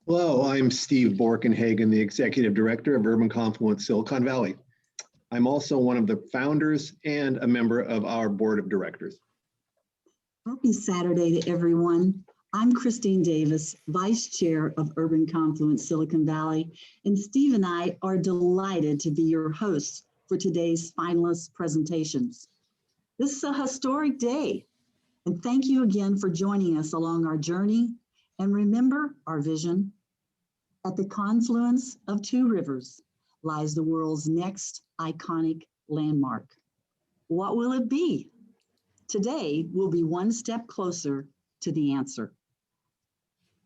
Hello, I'm Steve Borkenhagen, the Executive Director of Urban Confluence Silicon Valley. I'm also one of the founders and a member of our Board of Directors. Happy Saturday to everyone. I'm Christine Davis, Vice Chair of Urban Confluence Silicon Valley, and Steve and I are delighted to be your hosts for today's finalist presentations. This is a historic day, and thank you again for joining us along our journey. And remember our vision. At the confluence of two rivers lies the world's next iconic landmark. What will it be? Today, we'll be one step closer to the answer.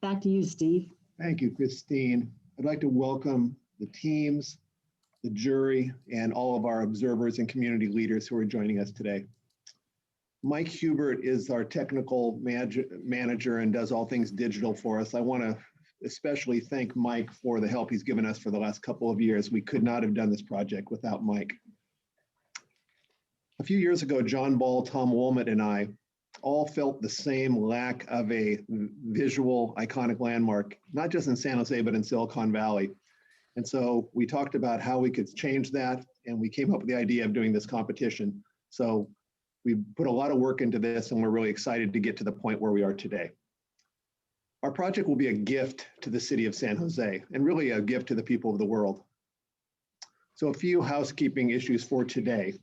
Back to you, Steve. Thank you, Christine. I'd like to welcome the teams, the jury, and all of our observers and community leaders who are joining us today. Mike Hubert is our technical manager and does all things digital for us. I want to especially thank Mike for the help he's given us for the last couple of years. We could not have done this project without Mike. A few years ago, John Ball, Tom Woolmott, and I all felt the same lack of a visual iconic landmark, not just in San Jose, but in Silicon Valley. And so we talked about how we could change that, and we came up with the idea of doing this competition. So we put a lot of work into this, and we're really excited to get to the point where we are today. Our project will be a gift to the city of San Jose, and really a gift to the people of the world. So a few housekeeping issues for today.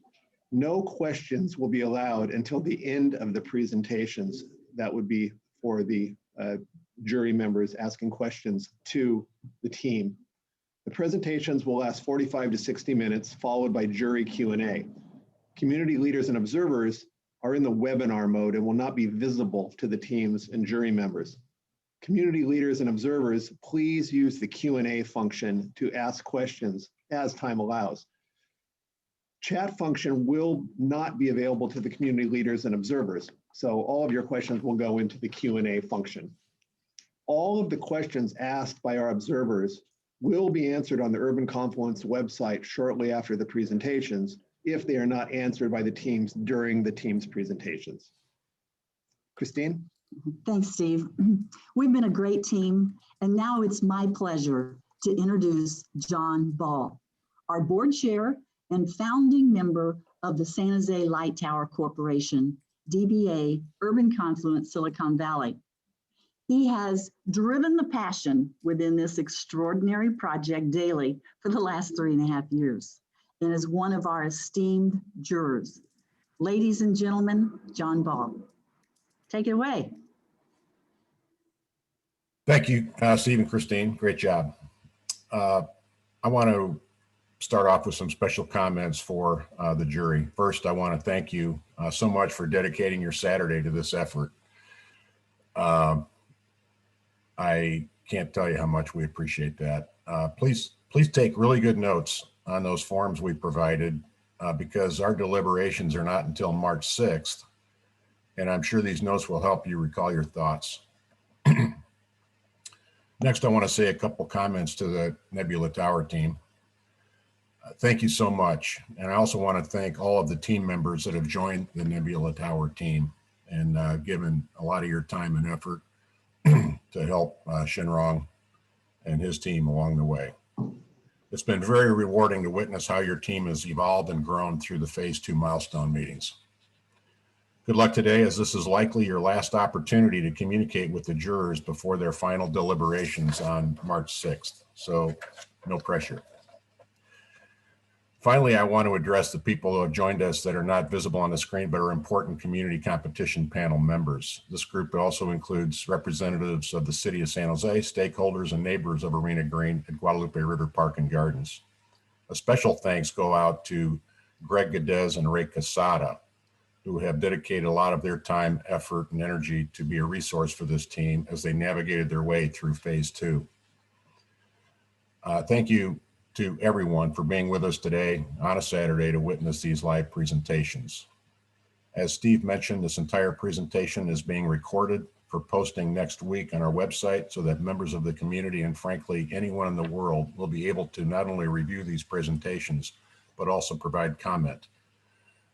No questions will be allowed until the end of the presentations. That would be for the jury members asking questions to the team. The presentations will last 45 to 60 minutes, followed by jury Q&A. Community leaders and observers are in the webinar mode and will not be visible to the teams and jury members. Community leaders and observers, please use the Q&A function to ask questions as time allows. Chat function will not be available to the community leaders and observers, so all of your questions will go into the Q&A function. All of the questions asked by our observers will be answered on the Urban Confluence website shortly after the presentations if they are not answered by the teams during the team's presentations. Christine? Thanks, Steve. We've been a great team, and now it's my pleasure to introduce John Ball, our board chair and founding member of the San Jose Light Tower Corporation, DBA Urban Confluence Silicon Valley. He has driven the passion within this extraordinary project daily for the last 3.5 years and is one of our esteemed jurors. Ladies and gentlemen, John Ball. Take it away. Thank you, Steve and Christine. Great job. I want to start off with some special comments for the jury. First, I want to thank you so much for dedicating your Saturday to this effort. I can't tell you how much we appreciate that. Please take really good notes on those forms we provided because our deliberations are not until March 6th. And I'm sure these notes will help you recall your thoughts. Next, I want to say a couple comments to the Nebula Tower team. Thank you so much. And I also want to thank all of the team members that have joined the Nebula Tower team and given a lot of your time and effort to help Shinrong and his team along the way. It's been very rewarding to witness how your team has evolved and grown through the Phase 2 milestone meetings. Good luck today, as this is likely your last opportunity to communicate with the jurors before their final deliberations on March 6th, so no pressure. Finally, I want to address the people who have joined us that are not visible on the screen but are important community competition panel members. This group also includes representatives of the City of San Jose, stakeholders, and neighbors of Arena Green at Guadalupe River Park and Gardens. A special thanks go out to Greg Gadez and Ray Casada, who have dedicated a lot of their time, effort, and energy to be a resource for this team as they navigated their way through Phase 2. Thank you to everyone for being with us today on a Saturday to witness these live presentations. As Steve mentioned, this entire presentation is being recorded for posting next week on our website so that members of the community and frankly anyone in the world will be able to not only review these presentations, but also provide comment.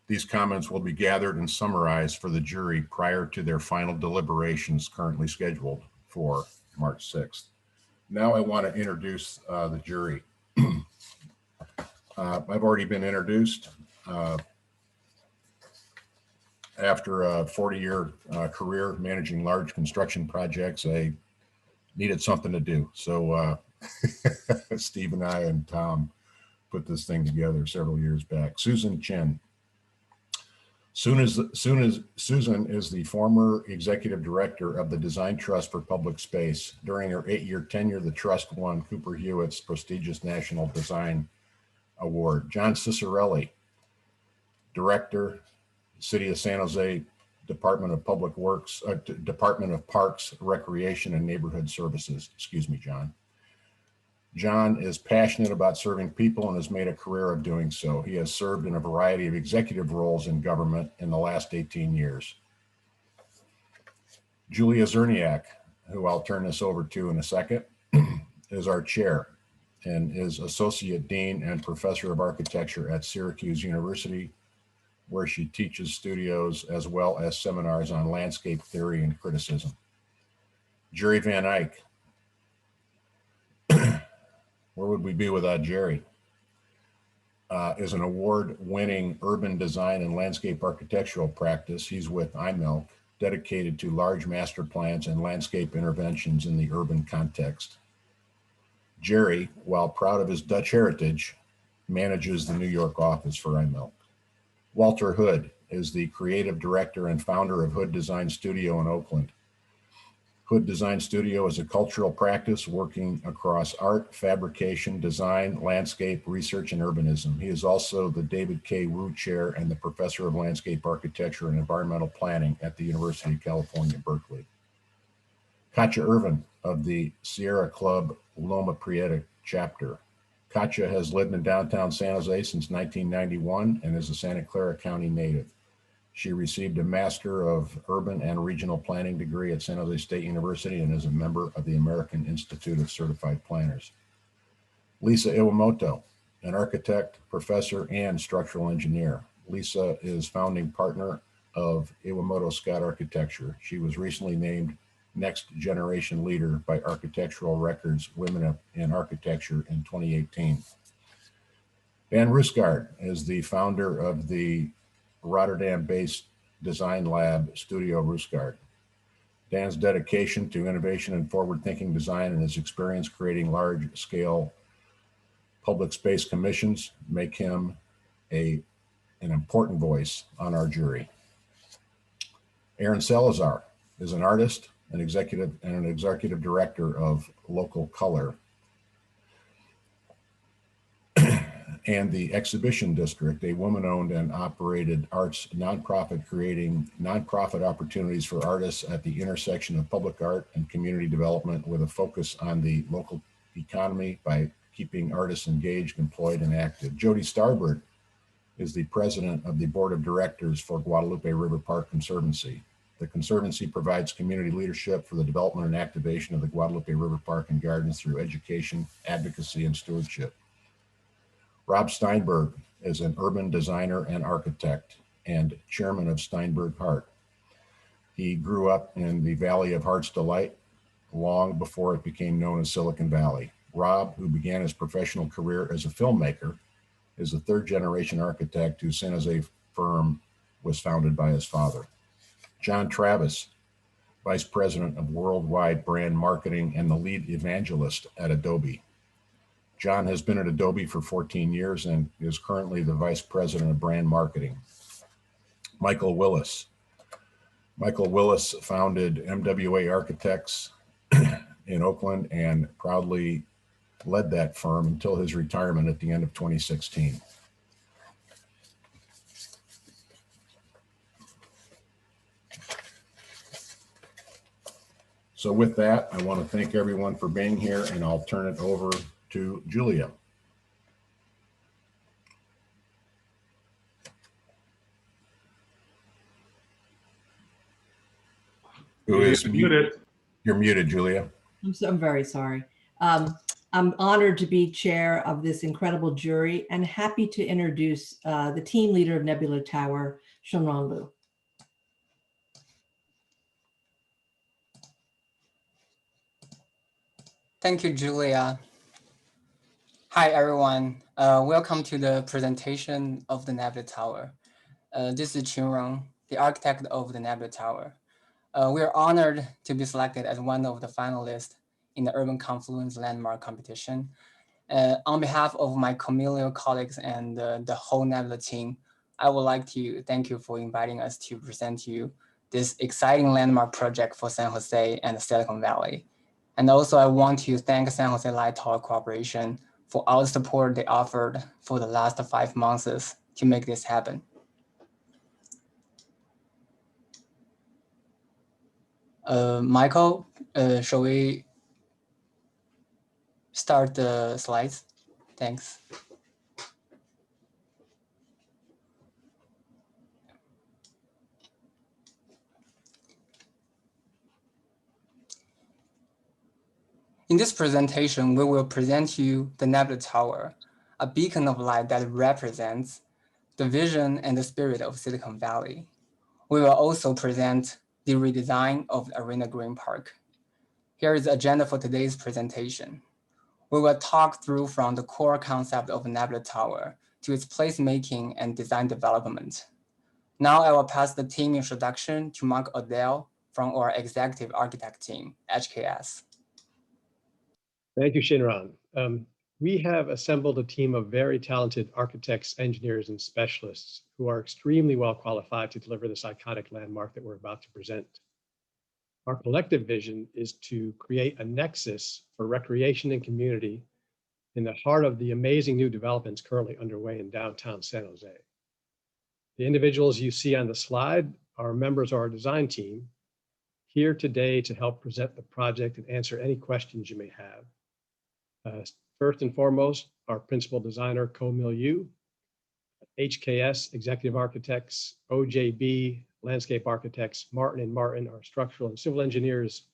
These comments will be gathered and summarized for the jury prior to their final deliberations currently scheduled for March 6th. Now I want to introduce the jury. I've already been introduced. After a 40-year career managing large construction projects, I needed something to do. So Steve and I and Tom put this thing together several years back. Susan Chen. Susan is the former executive director of the Design Trust for Public Space. During her 8-year tenure, the trust won Cooper Hewitt's prestigious National Design Award. John Cicerelli, director, City of San Jose Department of Public Works, Department of Parks, Recreation, and Neighborhood Services. Excuse me, John. John is passionate about serving people and has made a career of doing so. He has served in a variety of executive roles in government in the last 18 years. Julia Zerniak, who I'll turn this over to in a second, is our chair and is Associate Dean and Professor of Architecture at Syracuse University, where she teaches studios as well as seminars on landscape theory and criticism. Jerry Van Eyck. Where would we be without Jerry? Is an award-winning urban design and landscape architectural practice. He's with IMELC, dedicated to large master plans and landscape interventions in the urban context. Jerry, while proud of his Dutch heritage, manages the New York office for IMELC. Walter Hood is the creative director and founder of Hood Design Studio in Oakland. Hood Design Studio is a cultural practice working across art, fabrication, design, landscape, research, and urbanism. He is also the David K. Wu Chair and the Professor of Landscape Architecture and Environmental Planning at the University of California, Berkeley. Katja Irvin of the Sierra Club Loma Prieta chapter. Katja has lived in downtown San Jose since 1991 and is a Santa Clara County native. She received a Master of Urban and Regional Planning degree at San Jose State University and is a member of the American Institute of Certified Planners. Lisa Iwamoto, an architect, professor, and structural engineer. Lisa is founding partner of Iwamoto Scott Architecture. She was recently named Next Generation Leader by Architectural Records Women in Architecture in 2018. Dan Rusgaard is the founder of the Rotterdam-based design lab Studio Rusgaard. Dan's dedication to innovation and forward-thinking design and his experience creating large-scale public space commissions make him an important voice on our jury. Aaron Salazar is an artist, an executive director of Local Color and the Exhibition District, a woman-owned and operated arts nonprofit creating nonprofit opportunities for artists at the intersection of public art and community development with a focus on the local economy by keeping artists engaged, employed, and active. Jody Starbird is the president of the board of directors for Guadalupe River Park Conservancy. The Conservancy provides community leadership for the development and activation of the Guadalupe River Park and Gardens through education, advocacy, and stewardship. Rob Steinberg is an urban designer and architect and chairman of Steinberg Heart. He grew up in the Valley of Heart's Delight long before it became known as Silicon Valley. Rob, who began his professional career as a filmmaker, is a third-generation architect whose San Jose firm was founded by his father. John Travis, vice president of worldwide brand marketing and the lead evangelist at Adobe. John has been at Adobe for 14 years and is currently the vice president of brand marketing. Michael Willis. Michael Willis founded MWA Architects in Oakland and proudly led that firm until his retirement at the end of 2016. So with that, I want to thank everyone for being here, and I'll turn it over to Julia. Who is muted? You're muted, Julia. I'm very sorry. I'm honored to be chair of this incredible jury and happy to introduce the team leader of Nebula Tower, Shunran Liu. Thank you, Julia. Hi, everyone. Welcome to the presentation of the Nebula Tower. This is Qinrong, the architect of the Nebula Tower. We are honored to be selected as one of the finalists in the Urban Confluence Landmark Competition. On behalf of my Camilio colleagues and the whole Nebula team, I would like to thank you for inviting us to present to you this exciting landmark project for San Jose and Silicon Valley. And also I want to thank San Jose Light Tower Corporation for all the support they offered for the last 5 months to make this happen. Michael, shall we start the slides? Thanks. In this presentation, we will present you the Nebula Tower, a beacon of light that represents the vision and the spirit of Silicon Valley. We will also present the redesign of the Arena Green Park. Here is the agenda for today's presentation. We will talk through from the core concept of Nebula Tower to its placemaking and design development. Now I will pass the team introduction to Mark Odell from our executive architect team, HKS. Thank you, Shinran. We have assembled a team of very talented architects, engineers, and specialists who are extremely well qualified to deliver this iconic landmark that we're about to present. Our collective vision is to create a nexus for recreation and community in the heart of the amazing new developments currently underway in downtown San Jose. The individuals you see on the slide are members of our design team, here today to help present the project and answer any questions you may have. First and foremost, our principal designer, Ko-Mil Yu, HKS executive architects, OJB landscape architects, Martin & Martin, our structural and civil engineers,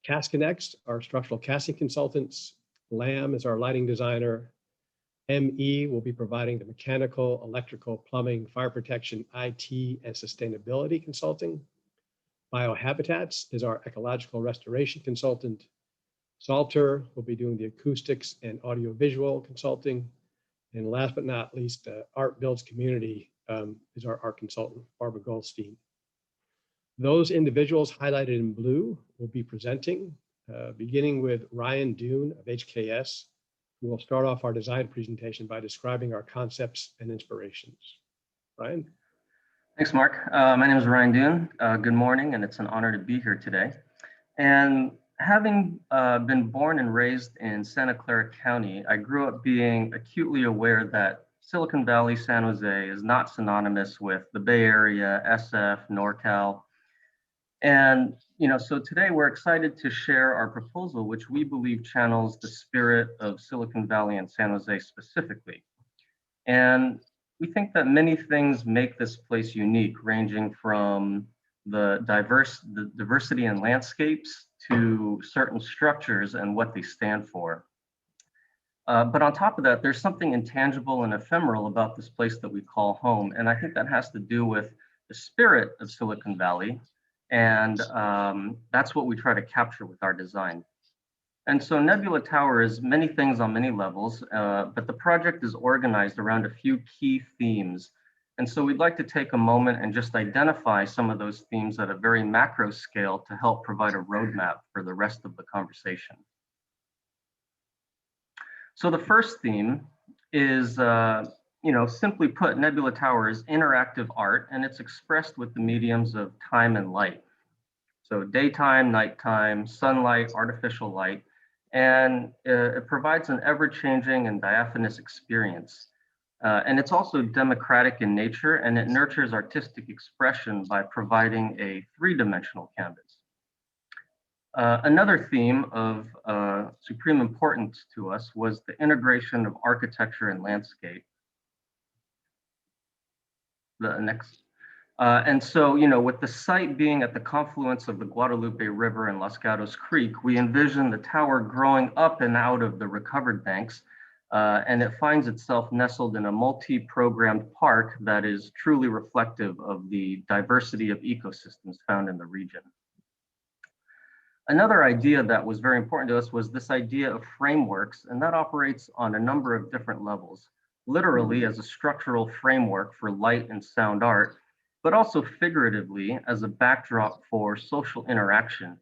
CastConnex, our structural casting consultants, Lam is our lighting designer, ME will be providing the mechanical, electrical, plumbing, fire protection, IT, and sustainability consulting. Biohabitats is our ecological restoration consultant. Salter will be doing the acoustics and audiovisual consulting. And last but not least, Art Builds Community is our art consultant, Barbara Goldstein. Those individuals highlighted in blue will be presenting, beginning with Ryan Dune of HKS, who will start off our design presentation by describing our concepts and inspirations. Ryan? Thanks, Mark. My name is Ryan Dune. Good morning, and it's an honor to be here today. And having been born and raised in Santa Clara County, I grew up being acutely aware that Silicon Valley, San Jose is not synonymous with the Bay Area, SF, NorCal. And so today we're excited to share our proposal, which we believe channels the spirit of Silicon Valley and San Jose specifically. And we think that many things make this place unique, ranging from the diversity in landscapes to certain structures and what they stand for. But on top of that, there's something intangible and ephemeral about this place that we call home. And I think that has to do with the spirit of Silicon Valley. And that's what we try to capture with our design. And so Nebula Tower is many things on many levels, but the project is organized around a few key themes. And so we'd like to take a moment and just identify some of those themes at a very macro scale to help provide a roadmap for the rest of the conversation. So the first theme is, simply put, Nebula Tower is interactive art, and it's expressed with the mediums of time and light. So daytime, nighttime, sunlight, artificial light, and it provides an ever-changing and diaphanous experience. And it's also democratic in nature, and it nurtures artistic expression by providing a three-dimensional canvas. Another theme of supreme importance to us was the integration of architecture and landscape. The next. And so, with the site being at the confluence of the Guadalupe River and Los Gatos Creek, we envision the tower growing up and out of the recovered banks, and it finds itself nestled in a multi-programmed park that is truly reflective of the diversity of ecosystems found in the region. Another idea that was very important to us was this idea of frameworks, and that operates on a number of different levels, literally as a structural framework for light and sound art, but also figuratively as a backdrop for social interaction.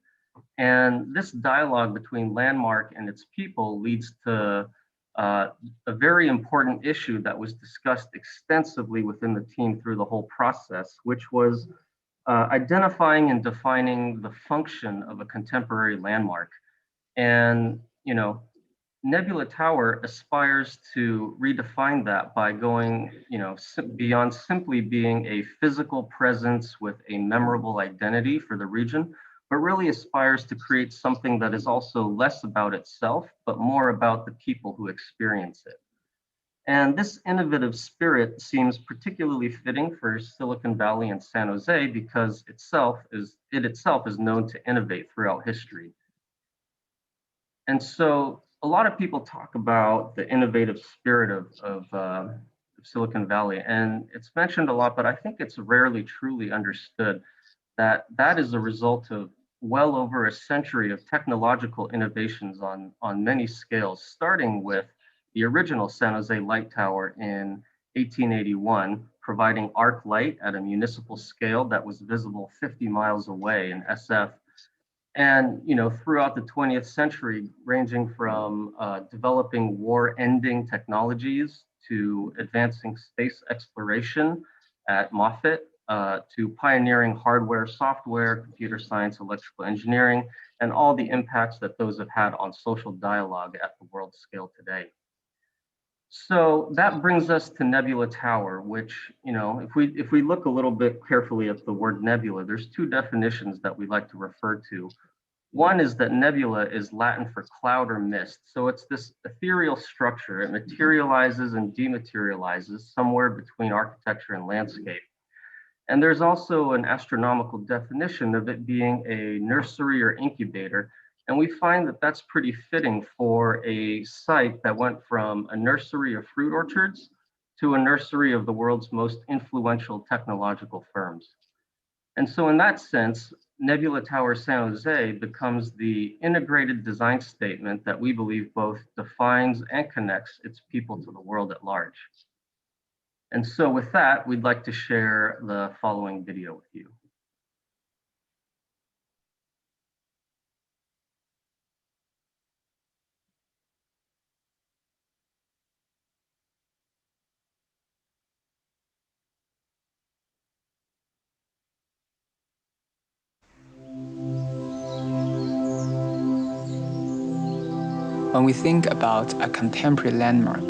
And this dialogue between Landmark and its people leads to a very important issue that was discussed extensively within the team through the whole process, which was identifying and defining the function of a contemporary landmark. And, Nebula Tower aspires to redefine that by going, beyond simply being a physical presence with a memorable identity for the region, but really aspires to create something that is also less about itself, but more about the people who experience it. And this innovative spirit seems particularly fitting for Silicon Valley and San Jose because it itself is known to innovate throughout history. And so a lot of people talk about the innovative spirit of Silicon Valley, and it's mentioned a lot, but I think it's rarely truly understood that that is a result of well over a century of technological innovations on many scales, starting with the original San Jose Light Tower in 1881, providing arc light at a municipal scale that was visible 50 miles away in SF. And throughout the 20th century, ranging from developing war-ending technologies to advancing space exploration at Moffett, to pioneering hardware, software, computer science, electrical engineering, and all the impacts that those have had on social dialogue at the world scale today. So that brings us to Nebula Tower, which, if we look a little bit carefully at the word nebula, there's two definitions that we like to refer to. One is that nebula is Latin for cloud or mist. So it's this ethereal structure. It materializes and dematerializes somewhere between architecture and landscape. And there's also an astronomical definition of it being a nursery or incubator. And we find that that's pretty fitting for a site that went from a nursery of fruit orchards to a nursery of the world's most influential technological firms. And so in that sense, Nebula Tower San Jose becomes the integrated design statement that we believe both defines and connects its people to the world at large. And so with that, we'd like to share the following video with you. When we think about a contemporary landmark,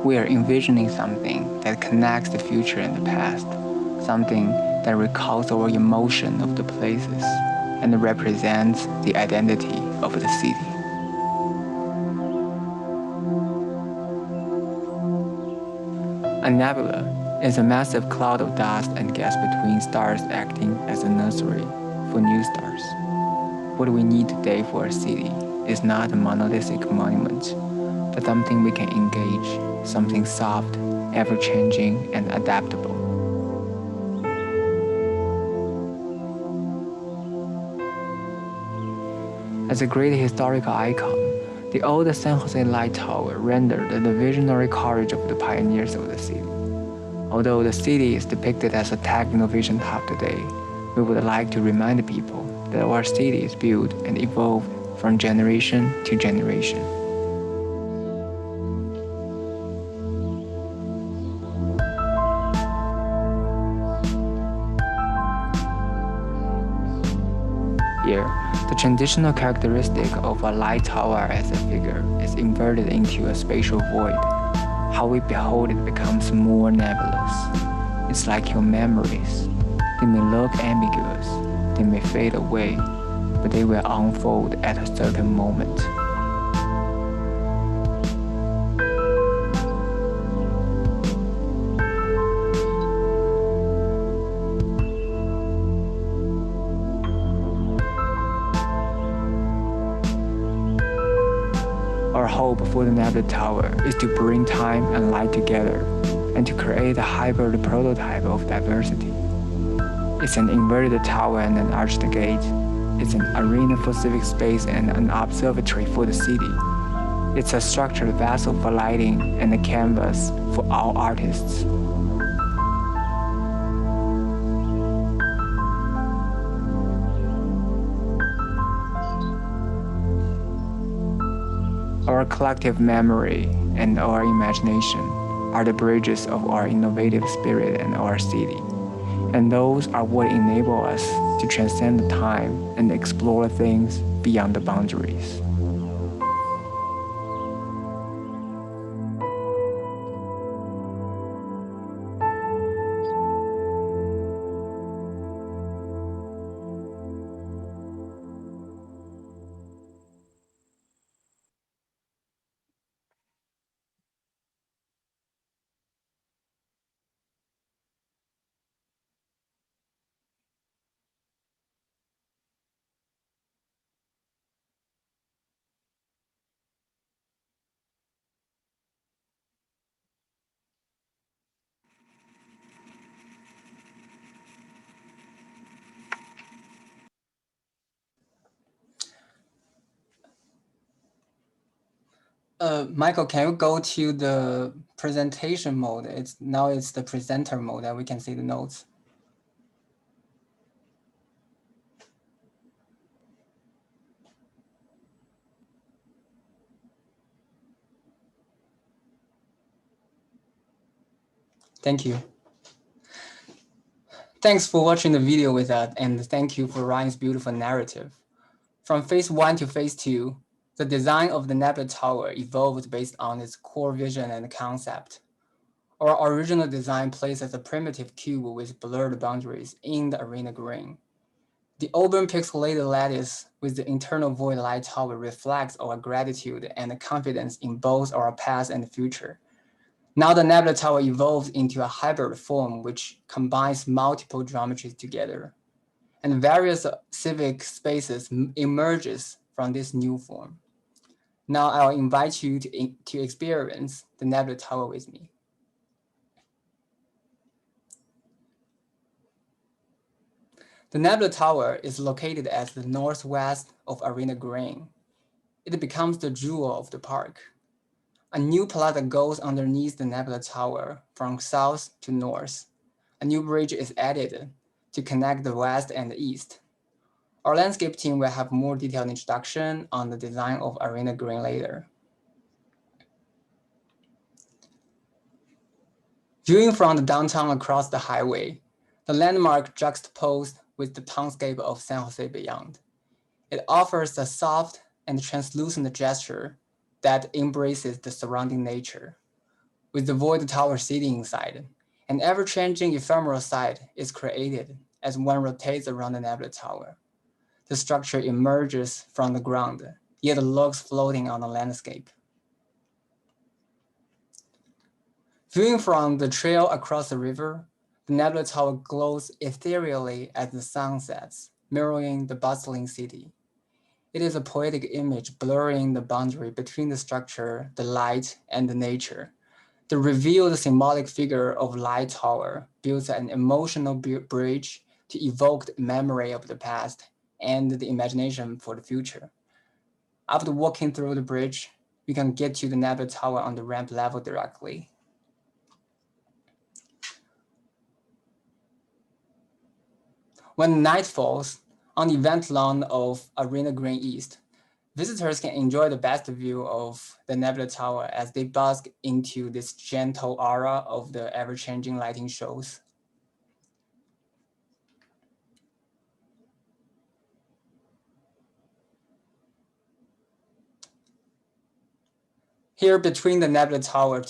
we are envisioning something that connects the future and the past, something that recalls our emotion of the places and represents the identity of the city. A nebula is a massive cloud of dust and gas between stars acting as a nursery for new stars. What we need today for a city is not a monolithic monument, but something we can engage, something soft, ever-changing, and adaptable. As a great historical icon, the old San Jose Light Tower rendered the visionary courage of the pioneers of the city. Although the city is depicted as a tech innovation hub today, we would like to remind people that our city is built and evolved from generation to generation. Here, the traditional characteristic of a light tower as a figure is inverted into a spatial void. How we behold it becomes more nebulous. It's like your memories. They may look ambiguous, they may fade away, but they will unfold at a certain moment. Our hope for the Nebula Tower is to bring time and light together and to create a hybrid prototype of diversity. It's an inverted tower and an arched gate, is an arena for civic space and an observatory for the city. It's a structured vessel for lighting and a canvas for all artists. Our collective memory and our imagination are the bridges of our innovative spirit and our city. And those are what enable us to transcend the time and explore things beyond the boundaries. Michael, can you go to the presentation mode? Now it's the presenter mode that we can see the notes. Thank you. Thanks for watching the video with us, and thank you for Ryan's beautiful narrative. From phase 1 to phase 2, the design of the Nebula Tower evolved based on its core vision and concept. Our original design places a primitive cube with blurred boundaries in the arena green. The open pixelated lattice with the internal void light tower reflects our gratitude and confidence in both our past and future. Now the Nebula Tower evolves into a hybrid form which combines multiple geometries together, and various civic spaces emerges from this new form. Now I'll invite you to experience the Nebula Tower with me. The Nebula Tower is located at the northwest of Arena Green. It becomes the jewel of the park. A new plaza goes underneath the Nebula Tower from south to north. A new bridge is added to connect the west and the east. Our landscape team will have more detailed introduction on the design of Arena Green later. Viewing from the downtown across the highway, the landmark juxtaposed with the townscape of San Jose beyond. It offers a soft and translucent gesture that embraces the surrounding nature. With the void tower sitting inside, an ever-changing ephemeral site is created as one rotates around the Nebula Tower. The structure emerges from the ground, yet looks floating on the landscape. Viewing from the trail across the river, the Nebula Tower glows ethereally as the sun sets, mirroring the bustling city. It is a poetic image blurring the boundary between the structure, the light, and the nature. The revealed symbolic figure of Light Tower builds an emotional bridge to evoke the memory of the past and the imagination for the future. After walking through the bridge, we can get to the Nebula Tower on the ramp level directly. When night falls, on the event lawn of Arena Green East, visitors can enjoy the best view of the Nebula Tower as they bask into this gentle aura of the ever-changing lighting shows. Here between the Nebula Tower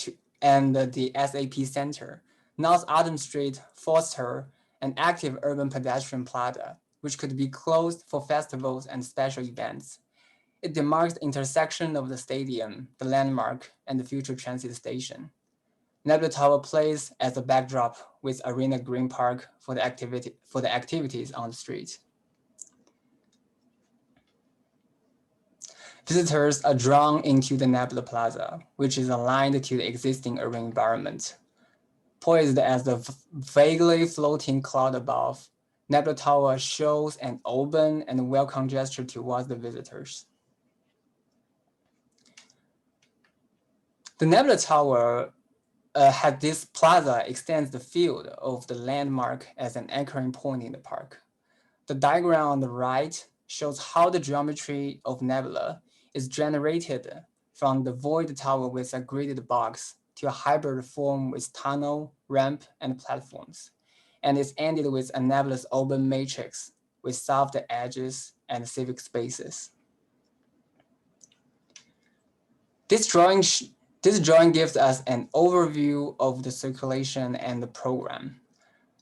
and the SAP Center, North Adams Street fosters an active urban pedestrian plaza, which could be closed for festivals and special events. It demarks the intersection of the stadium, the landmark, and the future transit station. Nebula Tower plays as a backdrop with Arena Green Park for the activities on the street. Visitors are drawn into the Nebula Plaza, which is aligned to the existing urban environment. Poised as the vaguely floating cloud above, Nebula Tower shows an open and welcome gesture towards the visitors. The Nebula Tower had this plaza extends the field of the landmark as an anchoring point in the park. The diagram on the right shows how the geometry of Nebula is generated from the void tower with a gridded box to a hybrid form with tunnel, ramp, and platforms. And it's ended with a nebulous open matrix with soft edges and civic spaces. This drawing gives us an overview of the circulation and the program.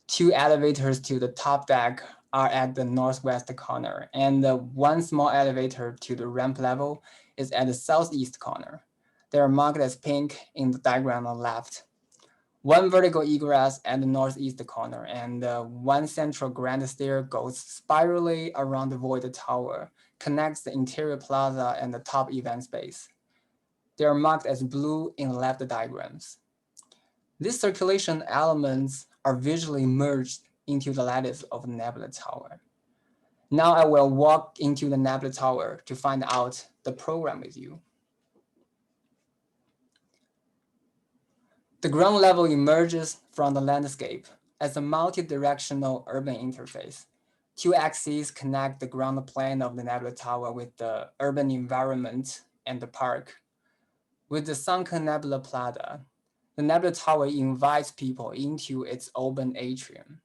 2 elevators to the top deck are at the northwest corner, and one small elevator to the ramp level is at the southeast corner. They are marked as pink in the diagram on the left. 1 vertical egress at the northeast corner, and 1 central grand stair goes spirally around the void tower, connects the interior plaza and the top event space. They are marked as blue in left diagrams. These circulation elements are visually merged into the lattice of the Nebula Tower. Now I will walk into the Nebula Tower to find out the program with you. The ground level emerges from the landscape as a multi-directional urban interface. 2 axes connect the ground plane of the Nebula Tower with the urban environment and the park. With the sunken Nebula Plaza, the Nebula Tower invites people into its open atrium.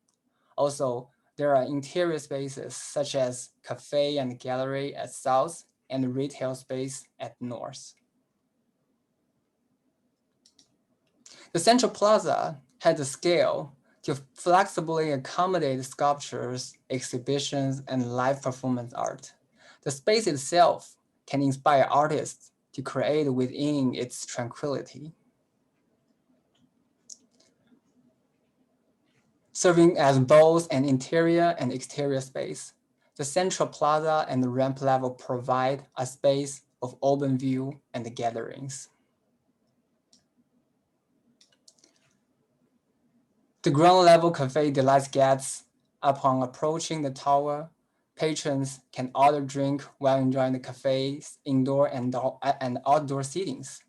Also, there are interior spaces such as cafe and gallery at south and retail space at north. The central plaza has the scale to flexibly accommodate sculptures, exhibitions, and live performance art. The space itself can inspire artists to create within its tranquility. Serving as both an interior and exterior space, the central plaza and the ramp level provide a space of open view and gatherings. The ground level cafe delights guests. Upon approaching the tower, patrons can order drink while enjoying the cafe's indoor and outdoor seatings.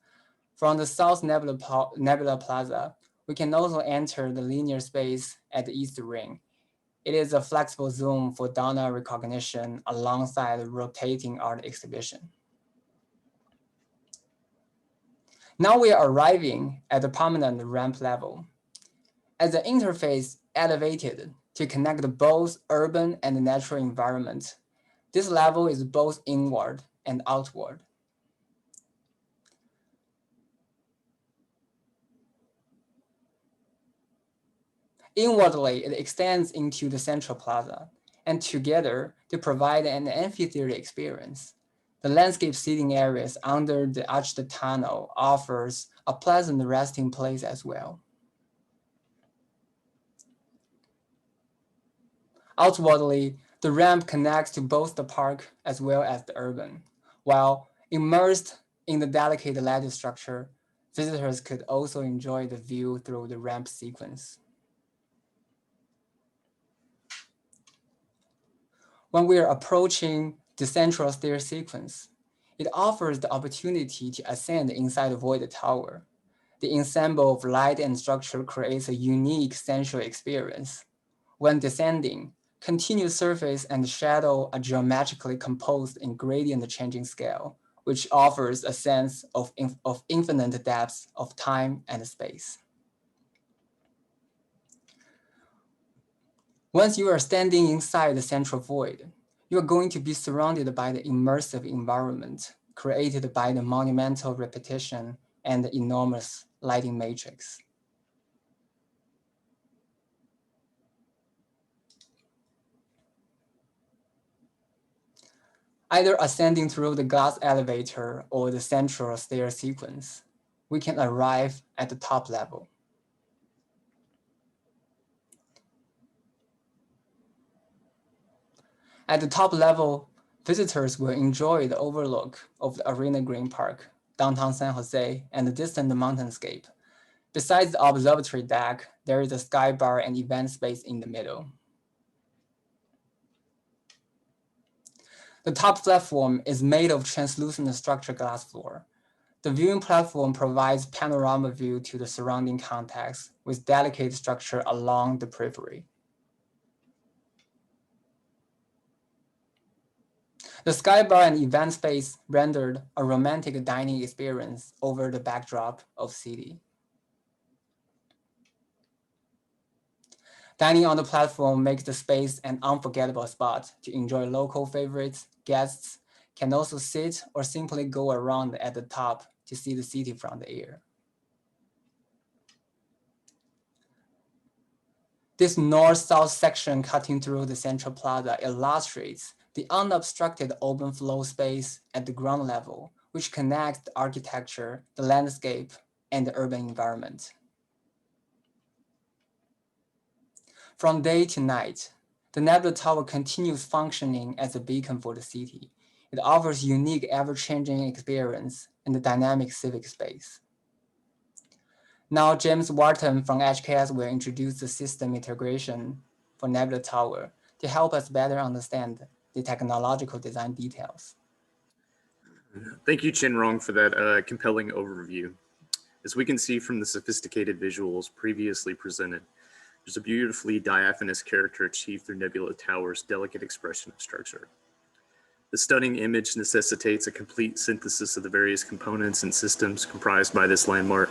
From the South Nebula Plaza, we can also enter the linear space at the East Ring. It is a flexible zone for donor recognition alongside a rotating art exhibition. Now we are arriving at the permanent ramp level. As the interface elevated to connect both urban and natural environment, this level is both inward and outward. Inwardly, it extends into the central plaza, and together they provide an amphitheater experience. The landscape seating areas under the arched tunnel offers a pleasant resting place as well. Outwardly, the ramp connects to both the park as well as the urban. While immersed in the delicate lattice structure, visitors could also enjoy the view through the ramp sequence. When we are approaching the central stair sequence, it offers the opportunity to ascend inside the void tower. The ensemble of light and structure creates a unique sensual experience. When descending, continuous surface and shadow are geometrically composed in gradient changing scale, which offers a sense of infinite depth of time and space. Once you are standing inside the central void, you are going to be surrounded by the immersive environment created by the monumental repetition and the enormous lighting matrix. Either ascending through the glass elevator or the central stair sequence, we can arrive at the top level. At the top level, visitors will enjoy the overlook of the Arena Green Park, downtown San Jose, and the distant mountainscape. Besides the observatory deck, there is a sky bar and event space in the middle. The top platform is made of translucent structured glass floor. The viewing platform provides panorama view to the surrounding context with delicate structure along the periphery. The skybar and event space rendered a romantic dining experience over the backdrop of city. Dining on the platform makes the space an unforgettable spot to enjoy local favorites. Guests can also sit or simply go around at the top to see the city from the air. This north-south section cutting through the central plaza illustrates the unobstructed open flow space at the ground level, which connects the architecture, the landscape, and the urban environment. From day to night, the Nebula Tower continues functioning as a beacon for the city. It offers unique, ever-changing experience in the dynamic civic space. Now, James Wharton from HKS will introduce the system integration for Nebula Tower to help us better understand the technological design details. Thank you, Chinrong, for that compelling overview. As we can see from the sophisticated visuals previously presented, there's a beautifully diaphanous character achieved through Nebula Tower's delicate expression of structure. The stunning image necessitates a complete synthesis of the various components and systems comprised by this landmark.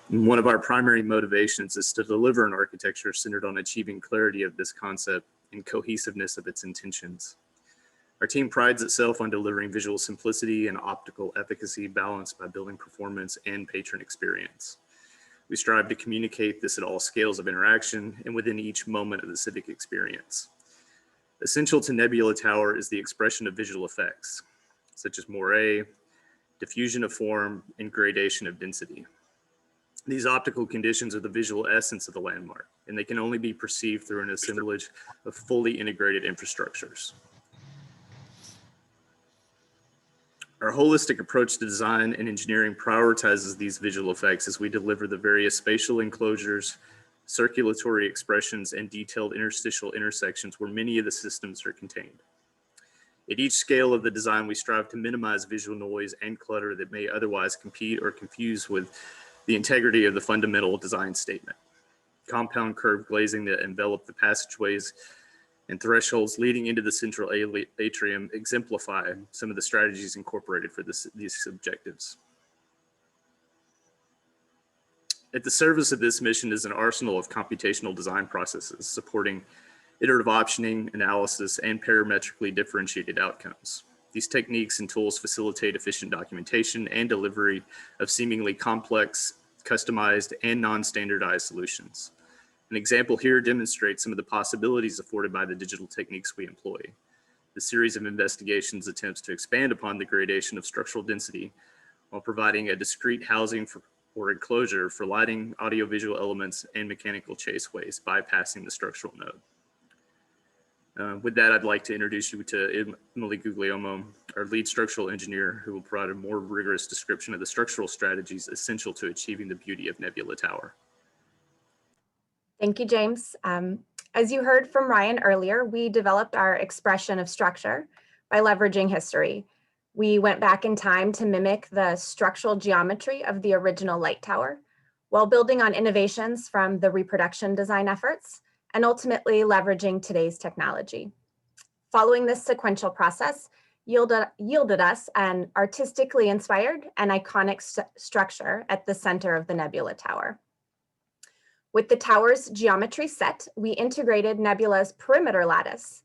And one of our primary motivations is to deliver an architecture centered on achieving clarity of this concept and cohesiveness of its intentions. Our team prides itself on delivering visual simplicity and optical efficacy balanced by building performance and patron experience. We strive to communicate this at all scales of interaction and within each moment of the civic experience. Essential to Nebula Tower is the expression of visual effects, such as moire, diffusion of form, and gradation of density. These optical conditions are the visual essence of the landmark, and they can only be perceived through an assemblage of fully integrated infrastructures. Our holistic approach to design and engineering prioritizes these visual effects as we deliver the various spatial enclosures, circulatory expressions, and detailed interstitial intersections where many of the systems are contained. At each scale of the design, we strive to minimize visual noise and clutter that may otherwise compete or confuse with the integrity of the fundamental design statement. Compound curved glazing that envelop the passageways and thresholds leading into the central atrium exemplify some of the strategies incorporated for these objectives. At the service of this mission is an arsenal of computational design processes supporting iterative optioning, analysis, and parametrically differentiated outcomes. These techniques and tools facilitate efficient documentation and delivery of seemingly complex, customized, and non-standardized solutions. An example here demonstrates some of the possibilities afforded by the digital techniques we employ. The series of investigations attempts to expand upon the gradation of structural density while providing a discrete housing or enclosure for lighting, audiovisual elements, and mechanical chaseways, bypassing the structural node. With that, I'd like to introduce you to Emily Guglielmo, our lead structural engineer, who will provide a more rigorous description of the structural strategies essential to achieving the beauty of Nebula Tower. Thank you, James. As you heard from Ryan earlier, we developed our expression of structure by leveraging history. We went back in time to mimic the structural geometry of the original light tower, while building on innovations from the reproduction design efforts and ultimately leveraging today's technology. Following this sequential process yielded us an artistically inspired and iconic structure at the center of the Nebula Tower. With the tower's geometry set, we integrated Nebula's perimeter lattice.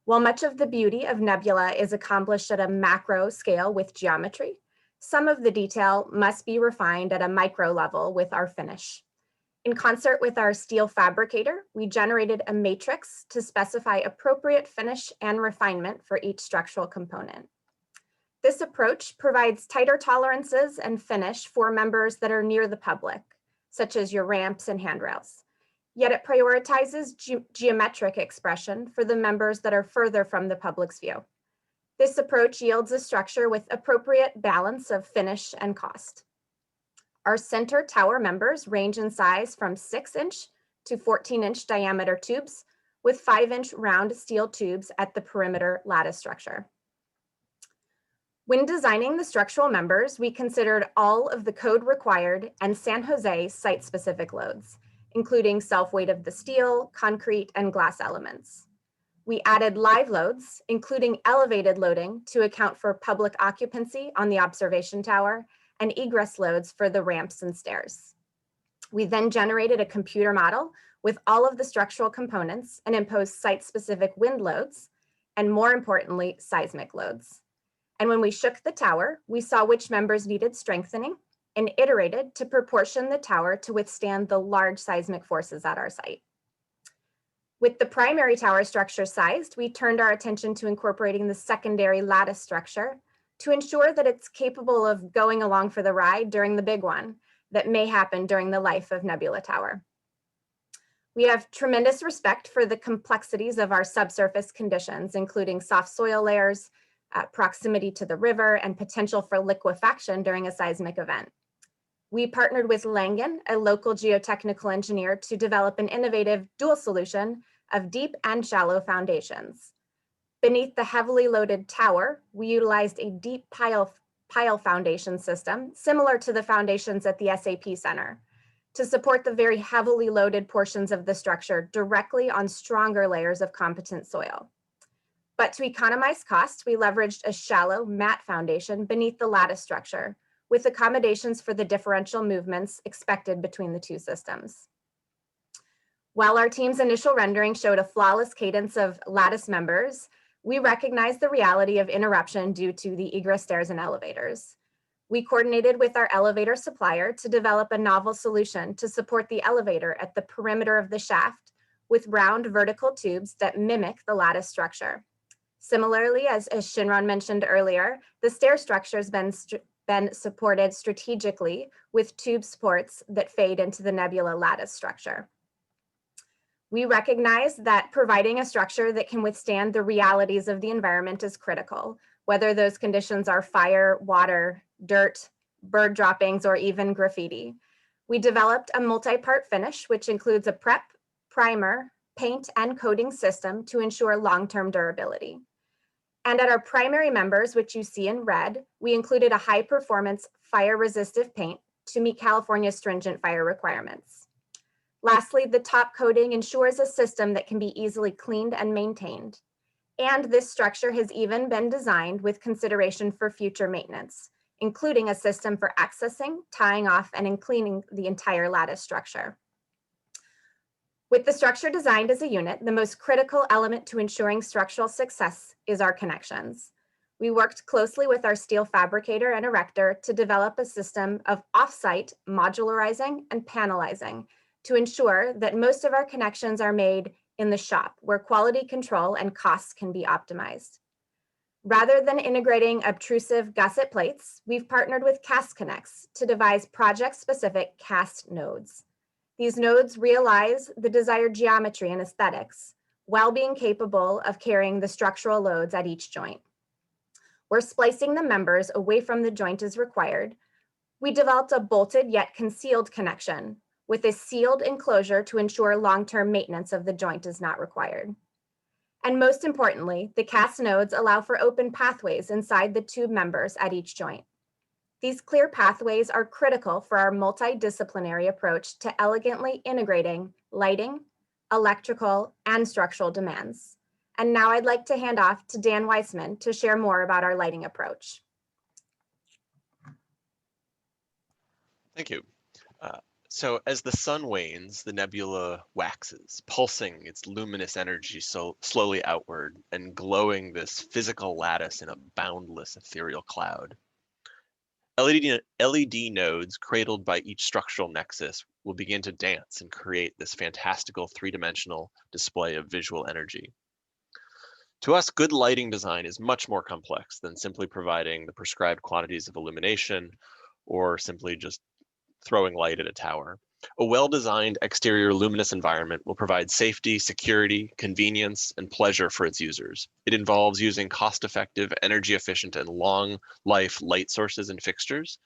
While much of the beauty of Nebula is accomplished at a macro scale with geometry, some of the detail must be refined at a micro level with our finish. In concert with our steel fabricator, we generated a matrix to specify appropriate finish and refinement for each structural component. This approach provides tighter tolerances and finish for members that are near the public, such as your ramps and handrails. Yet it prioritizes geometric expression for the members that are further from the public's view. This approach yields a structure with appropriate balance of finish and cost. Our center tower members range in size from 6-inch to 14-inch diameter tubes with 5-inch round steel tubes at the perimeter lattice structure. When designing the structural members, we considered all of the code required and San Jose site-specific loads, including self-weight of the steel, concrete, and glass elements. We added live loads, including elevated loading to account for public occupancy on the observation tower and egress loads for the ramps and stairs. We then generated a computer model with all of the structural components and imposed site-specific wind loads, and more importantly, seismic loads. And when we shook the tower, we saw which members needed strengthening and iterated to proportion the tower to withstand the large seismic forces at our site. With the primary tower structure sized, we turned our attention to incorporating the secondary lattice structure to ensure that it's capable of going along for the ride during the big one that may happen during the life of Nebula Tower. We have tremendous respect for the complexities of our subsurface conditions, including soft soil layers, proximity to the river, and potential for liquefaction during a seismic event. We partnered with Langen, a local geotechnical engineer, to develop an innovative dual solution of deep and shallow foundations. Beneath the heavily loaded tower, we utilized a deep pile foundation system, similar to the foundations at the SAP Center, to support the very heavily loaded portions of the structure directly on stronger layers of competent soil. But to economize cost, we leveraged a shallow mat foundation beneath the lattice structure, with accommodations for the differential movements expected between the two systems. While our team's initial rendering showed a flawless cadence of lattice members, we recognized the reality of interruption due to the egress stairs and elevators. We coordinated with our elevator supplier to develop a novel solution to support the elevator at the perimeter of the shaft with round vertical tubes that mimic the lattice structure. Similarly, as Shinran mentioned earlier, the stair structure has been supported strategically with tube supports that fade into the Nebula lattice structure. We recognize that providing a structure that can withstand the realities of the environment is critical, whether those conditions are fire, water, dirt, bird droppings, or even graffiti. We developed a multi-part finish, which includes a prep, primer, paint, and coating system to ensure long-term durability. And at our primary members, which you see in red, we included a high-performance fire-resistive paint to meet California's stringent fire requirements. Lastly, the top coating ensures a system that can be easily cleaned and maintained. And this structure has even been designed with consideration for future maintenance, including a system for accessing, tying off, and cleaning the entire lattice structure. With the structure designed as a unit, the most critical element to ensuring structural success is our connections. We worked closely with our steel fabricator and erector to develop a system of off-site modularizing and panelizing to ensure that most of our connections are made in the shop, where quality control and costs can be optimized. Rather than integrating obtrusive gusset plates, we've partnered with Cast Connects to devise project-specific cast nodes. These nodes realize the desired geometry and aesthetics while being capable of carrying the structural loads at each joint. Where splicing the members away from the joint is required, we developed a bolted yet concealed connection with a sealed enclosure to ensure long-term maintenance of the joint is not required. And most importantly, the cast nodes allow for open pathways inside the tube members at each joint. These clear pathways are critical for our multidisciplinary approach to elegantly integrating lighting, electrical, and structural demands. And now I'd like to hand off to Dan Weissman to share more about our lighting approach. Thank you. So as the sun wanes, the nebula waxes, pulsing its luminous energy so slowly outward and glowing this physical lattice in a boundless ethereal cloud. LED nodes cradled by each structural nexus will begin to dance and create this fantastical three-dimensional display of visual energy. To us, good lighting design is much more complex than simply providing the prescribed quantities of illumination or simply just throwing light at a tower. A well-designed exterior luminous environment will provide safety, security, convenience, and pleasure for its users. It involves using cost-effective, energy-efficient, and long-life light sources and fixtures,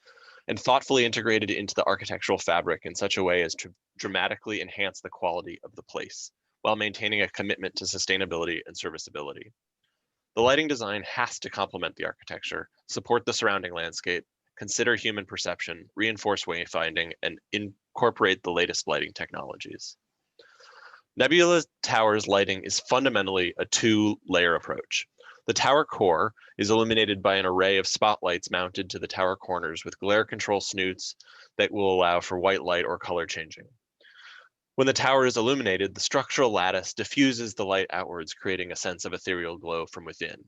and thoughtfully integrated into the architectural fabric in such a way as to dramatically enhance the quality of the place, while maintaining a commitment to sustainability and serviceability. The lighting design has to complement the architecture, support the surrounding landscape, consider human perception, reinforce wayfinding, and incorporate the latest lighting technologies. Nebula Tower's lighting is fundamentally a two-layer approach. The tower core is illuminated by an array of spotlights mounted to the tower corners with glare control snoots that will allow for white light or color changing. When the tower is illuminated, the structural lattice diffuses the light outwards, creating a sense of ethereal glow from within.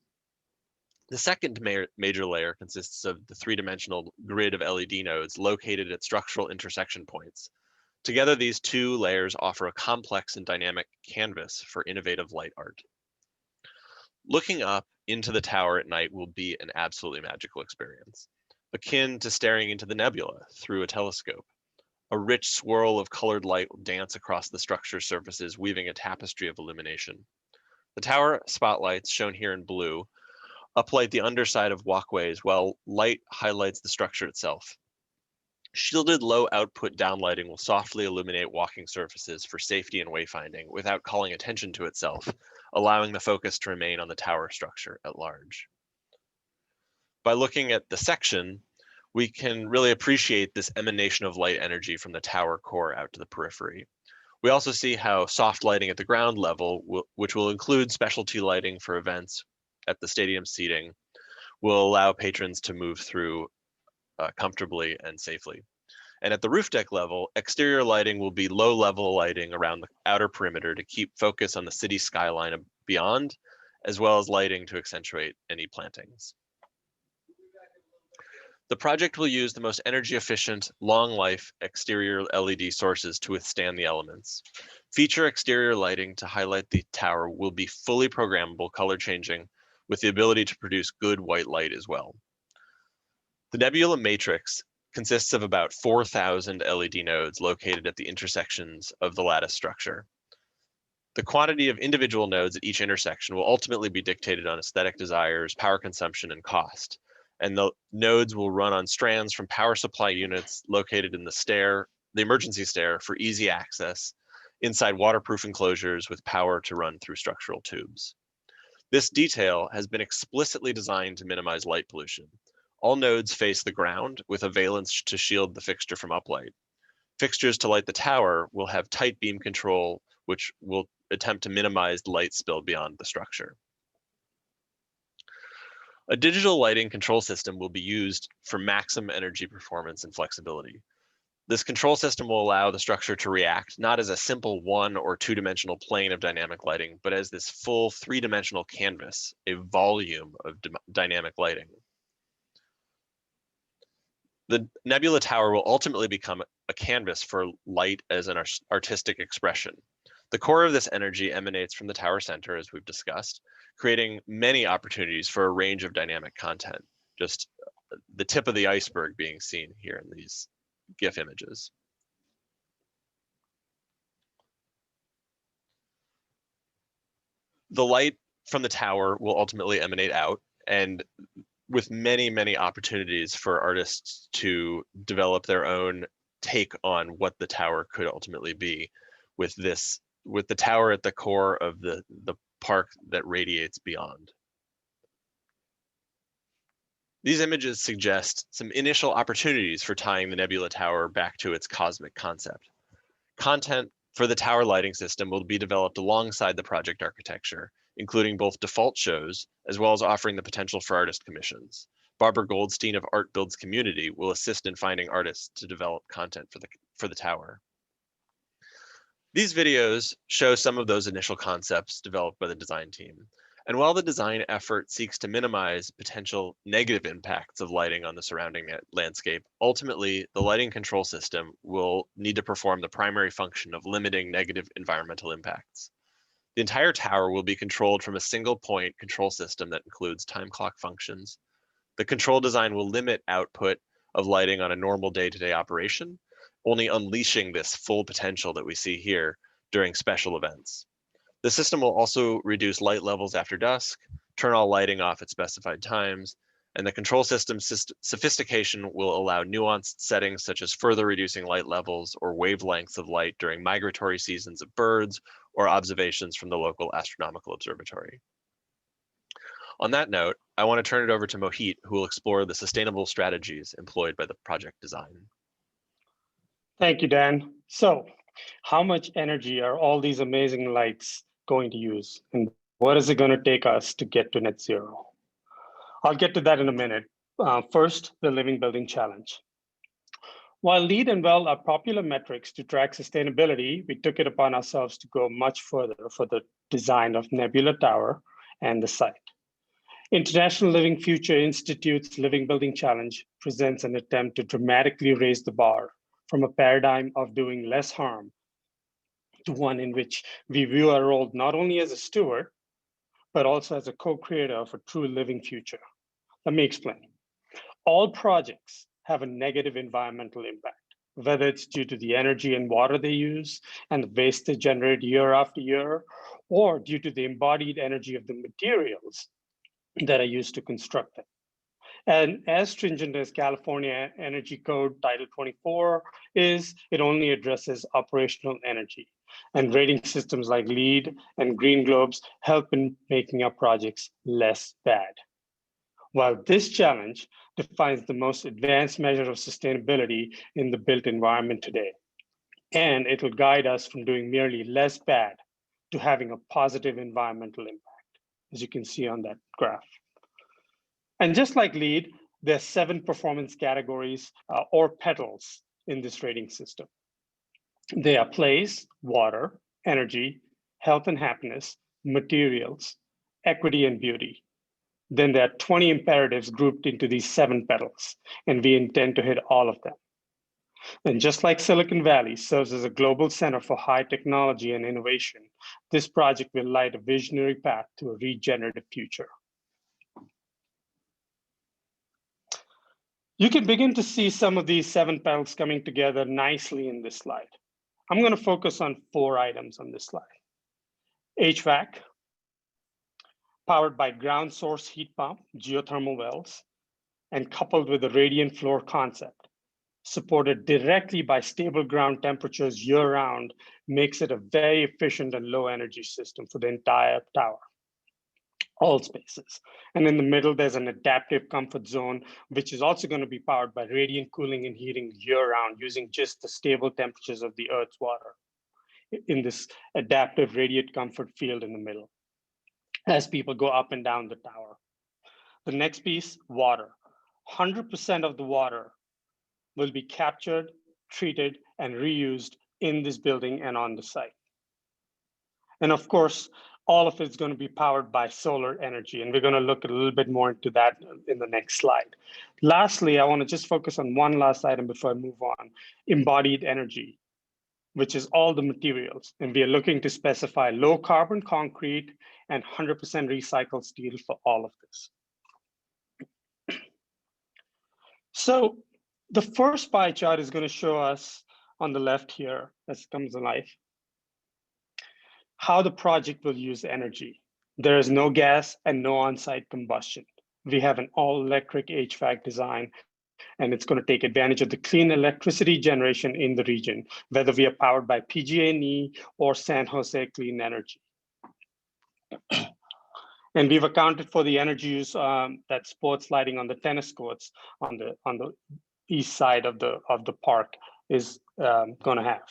The second major layer consists of the three-dimensional grid of LED nodes located at structural intersection points. Together, these two layers offer a complex and dynamic canvas for innovative light art. Looking up into the tower at night will be an absolutely magical experience, akin to staring into the nebula through a telescope. A rich swirl of colored light will dance across the structure's surfaces, weaving a tapestry of illumination. The tower spotlights, shown here in blue, uplight the underside of walkways while light highlights the structure itself. Shielded low output downlighting will softly illuminate walking surfaces for safety and wayfinding without calling attention to itself, allowing the focus to remain on the tower structure at large. By looking at the section, we can really appreciate this emanation of light energy from the tower core out to the periphery. We also see how soft lighting at the ground level, which will include specialty lighting for events at the stadium seating, will allow patrons to move through comfortably and safely. And at the roof deck level, exterior lighting will be low-level lighting around the outer perimeter to keep focus on the city skyline beyond, as well as lighting to accentuate any plantings. The project will use the most energy-efficient, long-life exterior LED sources to withstand the elements. Feature exterior lighting to highlight the tower will be fully programmable, color-changing, with the ability to produce good white light as well. The nebula matrix consists of about 4,000 LED nodes located at the intersections of the lattice structure. The quantity of individual nodes at each intersection will ultimately be dictated on aesthetic desires, power consumption, and cost. And the nodes will run on strands from power supply units located in the emergency stair for easy access, inside waterproof enclosures with power to run through structural tubes. This detail has been explicitly designed to minimize light pollution. All nodes face the ground with a valence to shield the fixture from uplight. Fixtures to light the tower will have tight beam control, which will attempt to minimize light spill beyond the structure. A digital lighting control system will be used for maximum energy performance and flexibility. This control system will allow the structure to react not as a simple one or two-dimensional plane of dynamic lighting, but as this full three-dimensional canvas, a volume of dynamic lighting. The Nebula Tower will ultimately become a canvas for light as an artistic expression. The core of this energy emanates from the tower center, as we've discussed, creating many opportunities for a range of dynamic content, just the tip of the iceberg being seen here in these GIF images. The light from the tower will ultimately emanate out, and with many, many opportunities for artists to develop their own take on what the tower could ultimately be, with the tower at the core of the park that radiates beyond. These images suggest some initial opportunities for tying the Nebula Tower back to its cosmic concept. Content for the tower lighting system will be developed alongside the project architecture, including both default shows, as well as offering the potential for artist commissions. Barbara Goldstein of Art Builds Community will assist in finding artists to develop content for the tower. These videos show some of those initial concepts developed by the design team. And while the design effort seeks to minimize potential negative impacts of lighting on the surrounding landscape, ultimately the lighting control system will need to perform the primary function of limiting negative environmental impacts. The entire tower will be controlled from a single point control system that includes time clock functions. The control design will limit output of lighting on a normal day-to-day operation, only unleashing this full potential that we see here during special events. The system will also reduce light levels after dusk, turn all lighting off at specified times, and the control system's sophistication will allow nuanced settings such as further reducing light levels or wavelengths of light during migratory seasons of birds or observations from the local astronomical observatory. On that note, I want to turn it over to Mohit, who will explore the sustainable strategies employed by the project design. Thank you, Dan. So, how much energy are all these amazing lights going to use? And what is it going to take us to get to net zero? I'll get to that in a minute. First, the Living Building Challenge. While LEED and WELL are popular metrics to track sustainability, we took it upon ourselves to go much further for the design of Nebula Tower and the site. International Living Future Institute's Living Building Challenge presents an attempt to dramatically raise the bar from a paradigm of doing less harm to one in which we view our role not only as a steward, but also as a co-creator of a true living future. Let me explain. All projects have a negative environmental impact, whether it's due to the energy and water they use and the waste they generate year after year, or due to the embodied energy of the materials that are used to construct them. And as stringent as California Energy Code Title 24 is, it only addresses operational energy. And rating systems like LEED and Green Globes help in making our projects less bad. While this challenge defines the most advanced measure of sustainability in the built environment today, and it will guide us from doing merely less bad to having a positive environmental impact, as you can see on that graph. And just like LEED, there are 7 performance categories or petals in this rating system. They are place, water, energy, health and happiness, materials, equity, and beauty. Then there are 20 imperatives grouped into these 7 petals, and we intend to hit all of them. And just like Silicon Valley serves as a global center for high technology and innovation, this project will light a visionary path to a regenerative future. You can begin to see some of these 7 petals coming together nicely in this slide. I'm going to focus on 4 items on this slide. HVAC, powered by ground source heat pump, geothermal wells, and coupled with the radiant floor concept, supported directly by stable ground temperatures year-round, makes it a very efficient and low energy system for the entire tower, all spaces. And in the middle, there's an adaptive comfort zone, which is also going to be powered by radiant cooling and heating year-round using just the stable temperatures of the Earth's water in this adaptive radiant comfort field in the middle as people go up and down the tower. The next piece, water. 100% of the water will be captured, treated, and reused in this building and on the site. And of course, all of it's going to be powered by solar energy, and we're going to look a little bit more into that in the next slide. Lastly, I want to just focus on one last item before I move on, embodied energy, which is all the materials. And we are looking to specify low carbon concrete and 100% recycled steel for all of this. So the first pie chart is going to show us on the left here, as it comes to life, how the project will use energy. There is no gas and no on-site combustion. We have an all-electric HVAC design, and it's going to take advantage of the clean electricity generation in the region, whether we are powered by PG&E or San Jose Clean Energy. And we've accounted for the energy use that sports lighting on the tennis courts on the east side of the park is going to have.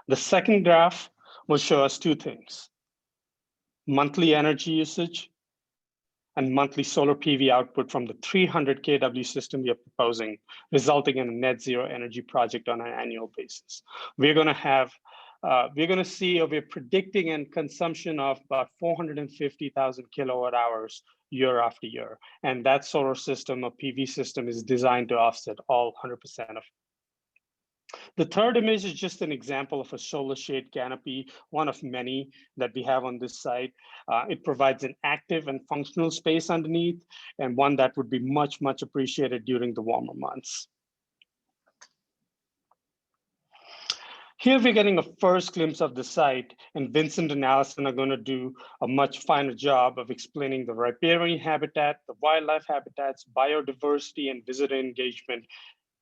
The second graph will show us 2 things: monthly energy usage and monthly solar PV output from the 300 kW system we are proposing, resulting in a net zero energy project on an annual basis. We're going to see, or we're predicting a consumption of about 450,000 kilowatt hours year after year. And that solar system or PV system is designed to offset all 100% of it. The third image is just an example of a solar shade canopy, one of many that we have on this site. It provides an active and functional space underneath, and one that would be much, much appreciated during the warmer months. Here we're getting a first glimpse of the site, and Vincent and Allison are going to do a much finer job of explaining the riparian habitat, the wildlife habitats, biodiversity, and visitor engagement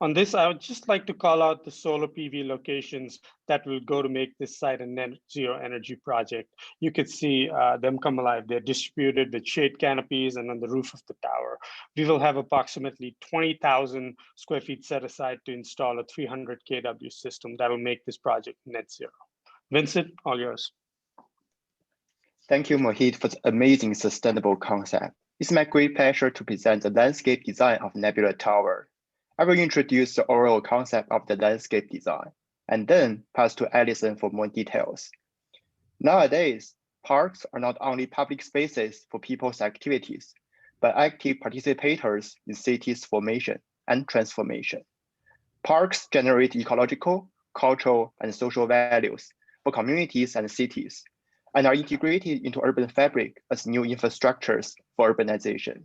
On this, I would just like to call out the solar PV locations that will go to make this site a net zero energy project. You could see them come alive. They're distributed with shade canopies and on the roof of the tower. We will have approximately 20,000 square feet set aside to install a 300 kW system that will make this project net zero. Vincent, all yours. Thank you, Mohit, for the amazing sustainable concept. It's my great pleasure to present the landscape design of Nebula Tower. I will introduce the overall concept of the landscape design, and then pass to Alison for more details. Nowadays, parks are not only public spaces for people's activities, but active participators in cities' formation and transformation. Parks generate ecological, cultural, and social values for communities and cities, and are integrated into urban fabric as new infrastructures for urbanization.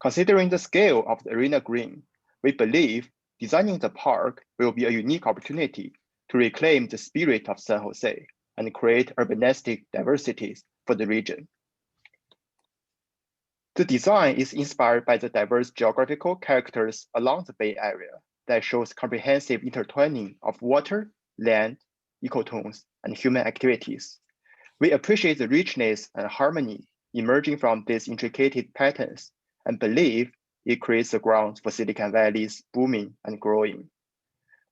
Considering the scale of the arena green, we believe designing the park will be a unique opportunity to reclaim the spirit of San Jose and create urbanistic diversities for the region. The design is inspired by the diverse geographical characters along the Bay Area that shows comprehensive intertwining of water, land, ecotones, and human activities. We appreciate the richness and harmony emerging from these intricate patterns and believe it creates the ground for Silicon Valley's booming and growing.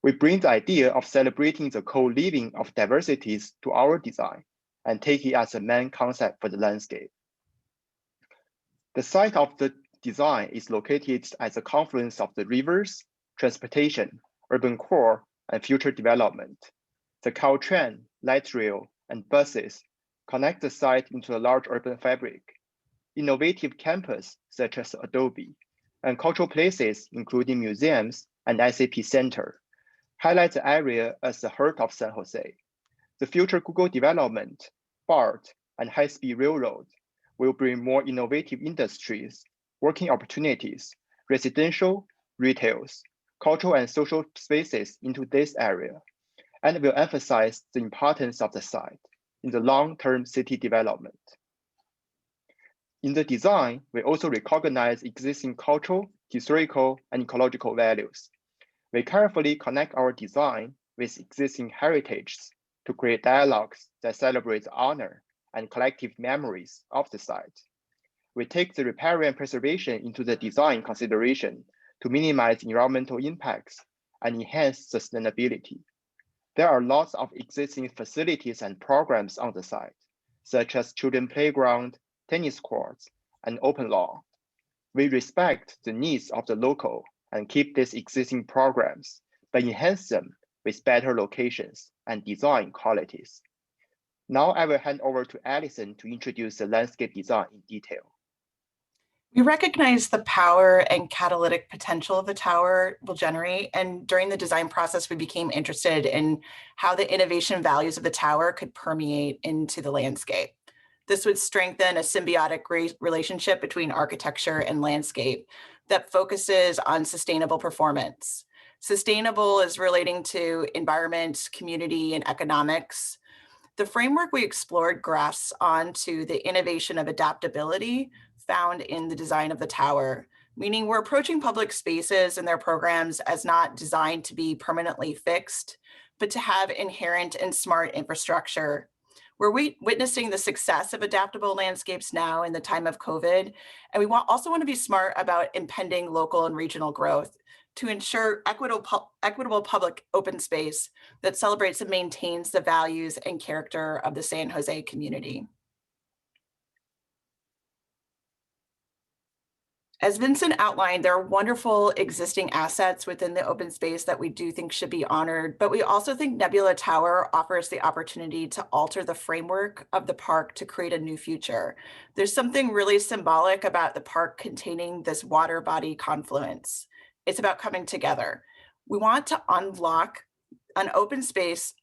We bring the idea of celebrating the co-living of diversities to our design and take it as a main concept for the landscape. The site of the design is located at the confluence of the rivers, transportation, urban core, and future development. The Caltrain, light rail, and buses connect the site into a large urban fabric. Innovative campus such as Adobe and cultural places, including museums and ICP Center, highlight the area as the heart of San Jose. The future Google development, BART, and high-speed railroad will bring more innovative industries, working opportunities, residential, retails, cultural and social spaces into this area, and will emphasize the importance of the site in the long-term city development. In the design, we also recognize existing cultural, historical, and ecological values. We carefully connect our design with existing heritages to create dialogues that celebrate the honor and collective memories of the site. We take the riparian preservation into the design consideration to minimize environmental impacts and enhance sustainability. There are lots of existing facilities and programs on the site, such as children's playground, tennis courts, and open lawn. We respect the needs of the local and keep these existing programs, but enhance them with better locations and design qualities. Now I will hand over to Alison to introduce the landscape design in detail. We recognize the power and catalytic potential of the tower will generate, and during the design process, we became interested in how the innovation values of the tower could permeate into the landscape. This would strengthen a symbiotic relationship between architecture and landscape that focuses on sustainable performance. Sustainable is relating to environment, community, and economics. The framework we explored grasps onto the innovation of adaptability found in the design of the tower, meaning we're approaching public spaces and their programs as not designed to be permanently fixed, but to have inherent and smart infrastructure. We're witnessing the success of adaptable landscapes now in the time of COVID, and we also want to be smart about impending local and regional growth to ensure equitable public open space that celebrates and maintains the values and character of the San Jose community. As Vincent outlined, there are wonderful existing assets within the open space that we do think should be honored, but we also think Nebula Tower offers the opportunity to alter the framework of the park to create a new future. There's something really symbolic about the park containing this water body confluence. It's about coming together. We want to unlock an open space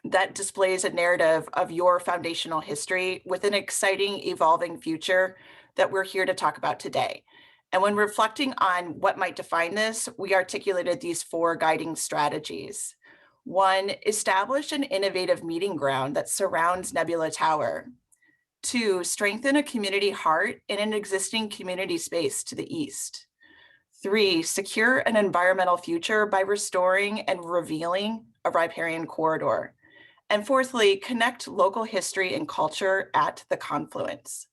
that displays a narrative of your foundational history with an exciting, evolving future that we're here to talk about today. And when reflecting on what might define this, we articulated these 4 guiding strategies. 1, establish an innovative meeting ground that surrounds Nebula Tower. 2, strengthen a community heart in an existing community space to the east. 3, secure an environmental future by restoring and revealing a riparian corridor. And fourthly, connect local history and culture at the confluence.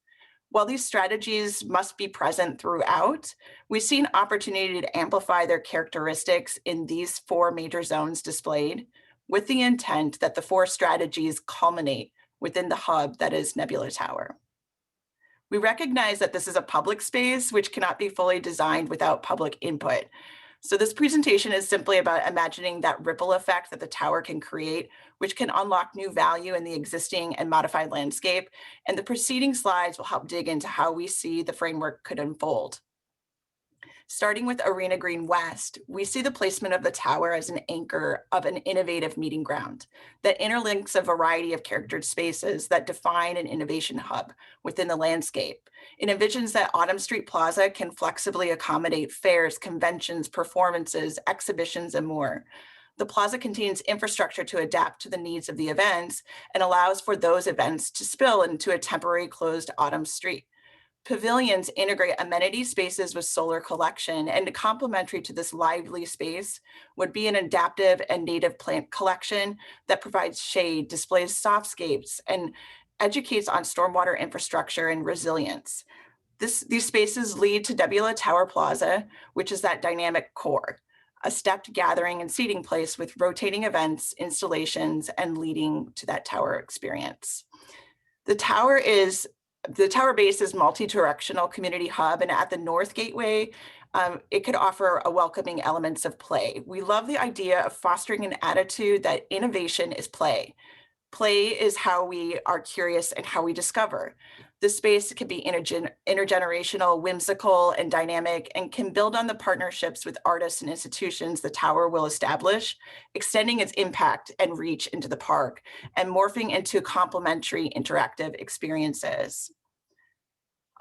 While these strategies must be present throughout, we see an opportunity to amplify their characteristics in these 4 major zones displayed, with the intent that the 4 strategies culminate within the hub that is Nebula Tower. We recognize that this is a public space which cannot be fully designed without public input. So this presentation is simply about imagining that ripple effect that the tower can create, which can unlock new value in the existing and modified landscape. And the preceding slides will help dig into how we see the framework could unfold. Starting with Arena Green West, we see the placement of the tower as an anchor of an innovative meeting ground that interlinks a variety of charactered spaces that define an innovation hub within the landscape. It envisions that Autumn Street Plaza can flexibly accommodate fairs, conventions, performances, exhibitions, and more. The plaza contains infrastructure to adapt to the needs of the events and allows for those events to spill into a temporary closed Autumn Street. Pavilions integrate amenity spaces with solar collection, and complementary to this lively space would be an adaptive and native plant collection that provides shade, displays softscapes, and educates on stormwater infrastructure and resilience. These spaces lead to Nebula Tower Plaza, which is that dynamic core, a stepped gathering and seating place with rotating events, installations, and leading to that tower experience. The tower base is multi-directional community hub, and at the North Gateway, it could offer a welcoming elements of play. We love the idea of fostering an attitude that innovation is play. Play is how we are curious and how we discover. This space can be intergenerational, whimsical, and dynamic, and can build on the partnerships with artists and institutions the tower will establish, extending its impact and reach into the park and morphing into complementary interactive experiences.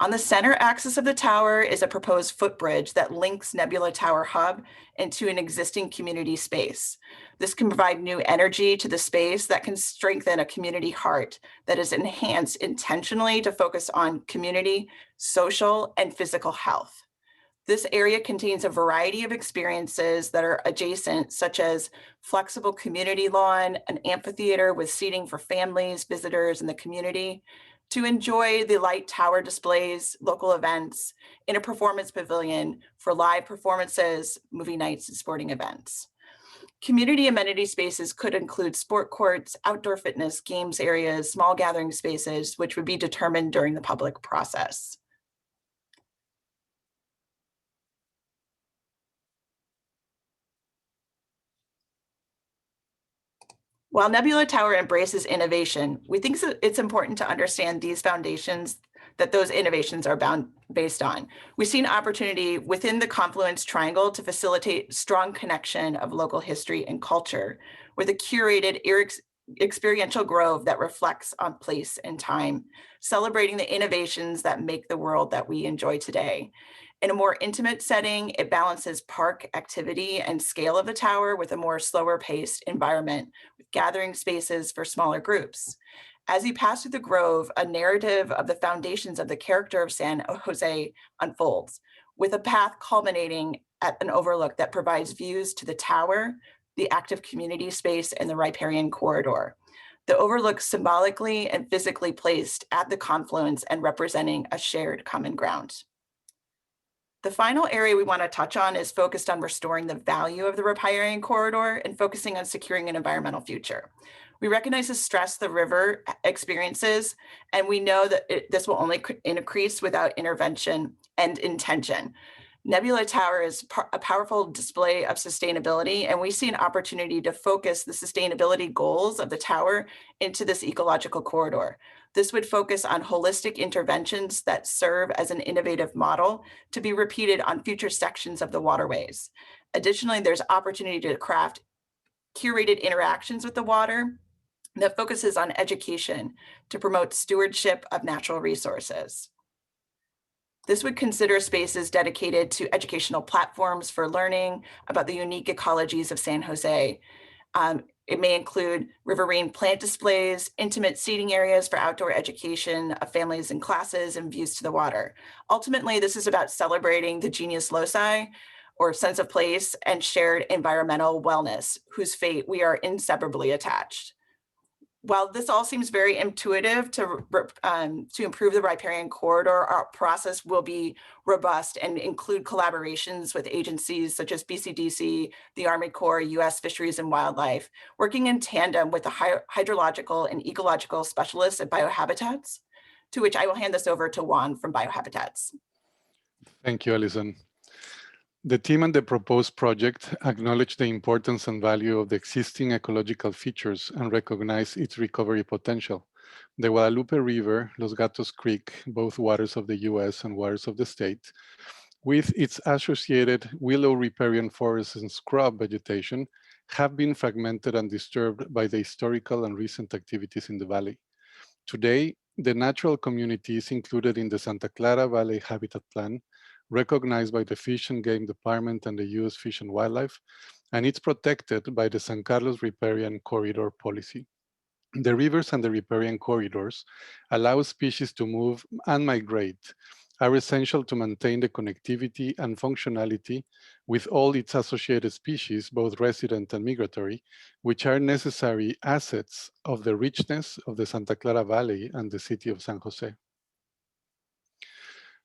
On the center axis of the tower is a proposed footbridge that links Nebula Tower Hub into an existing community space. This can provide new energy to the space that can strengthen a community heart that is enhanced intentionally to focus on community, social, and physical health. This area contains a variety of experiences that are adjacent, such as flexible community lawn, an amphitheater with seating for families, visitors, and the community, to enjoy the light tower displays, local events, in a performance pavilion for live performances, movie nights, and sporting events. Community amenity spaces could include sport courts, outdoor fitness, games areas, small gathering spaces, which would be determined during the public process. While Nebula Tower embraces innovation, we think it's important to understand these foundations that those innovations are based on. We see an opportunity within the confluence triangle to facilitate strong connection of local history and culture with a curated experiential grove that reflects on place and time, celebrating the innovations that make the world that we enjoy today. In a more intimate setting, it balances park activity and scale of the tower with a more slower paced environment with gathering spaces for smaller groups. As you pass through the grove, a narrative of the foundations of the character of San Jose unfolds, with a path culminating at an overlook that provides views to the tower, the active community space, and the riparian corridor. The overlook symbolically and physically placed at the confluence and representing a shared common ground. The final area we want to touch on is focused on restoring the value of the riparian corridor and focusing on securing an environmental future. We recognize the stress the river experiences, and we know that this will only increase without intervention and intention. Nebula Tower is a powerful display of sustainability, and we see an opportunity to focus the sustainability goals of the tower into this ecological corridor. This would focus on holistic interventions that serve as an innovative model to be repeated on future sections of the waterways. Additionally, there's opportunity to craft curated interactions with the water that focuses on education to promote stewardship of natural resources. This would consider spaces dedicated to educational platforms for learning about the unique ecologies of San Jose. It may include riverine plant displays, intimate seating areas for outdoor education of families and classes, and views to the water. Ultimately, this is about celebrating the genius loci or sense of place, and shared environmental wellness, whose fate we are inseparably attached. While this all seems very intuitive to improve the riparian corridor, our process will be robust and include collaborations with agencies such as BCDC, the Army Corps, U.S. Fisheries and Wildlife, working in tandem with the hydrological and ecological specialists at Biohabitats, to which I will hand this over to Juan from Biohabitats. Thank you, Alison. The team and the proposed project acknowledge the importance and value of the existing ecological features and recognize its recovery potential. The Guadalupe River, Los Gatos Creek, both waters of the US and waters of the state, with its associated willow riparian forests and scrub vegetation, have been fragmented and disturbed by the historical and recent activities in the valley. Today, the natural community is included in the Santa Clara Valley Habitat Plan, recognized by the Fish and Game Department and the U.S. Fish and Wildlife, and it's protected by the San Carlos Riparian Corridor Policy. The rivers and the riparian corridors allow species to move and migrate, are essential to maintain the connectivity and functionality with all its associated species, both resident and migratory, which are necessary assets of the richness of the Santa Clara Valley and the city of San Jose.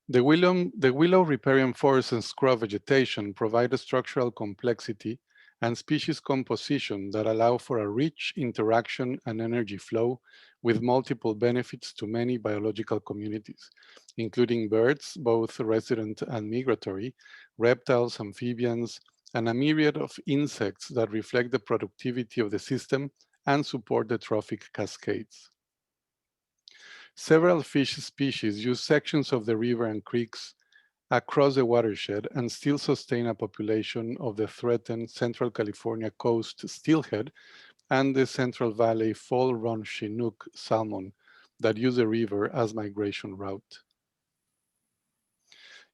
The willow riparian forests and scrub vegetation provide a structural complexity and species composition that allow for a rich interaction and energy flow with multiple benefits to many biological communities, including birds, both resident and migratory, reptiles, amphibians, and a myriad of insects that reflect the productivity of the system and support the trophic cascades. Several fish species use sections of the river and creeks across the watershed and still sustain a population of the threatened Central California coast steelhead and the Central Valley fall run Chinook salmon that use the river as migration route.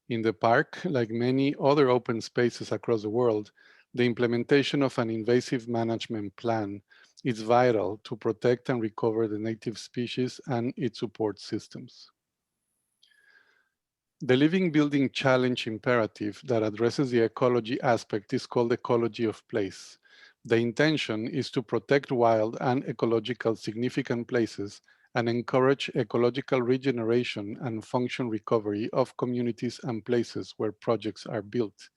In the park, like many other open spaces across the world, the implementation of an invasive management plan is vital to protect and recover the native species and its support systems. The Living Building Challenge imperative that addresses the ecology aspect is called ecology of place. The intention is to protect wild and ecological significant places and encourage ecological regeneration and function recovery of communities and places where projects are built.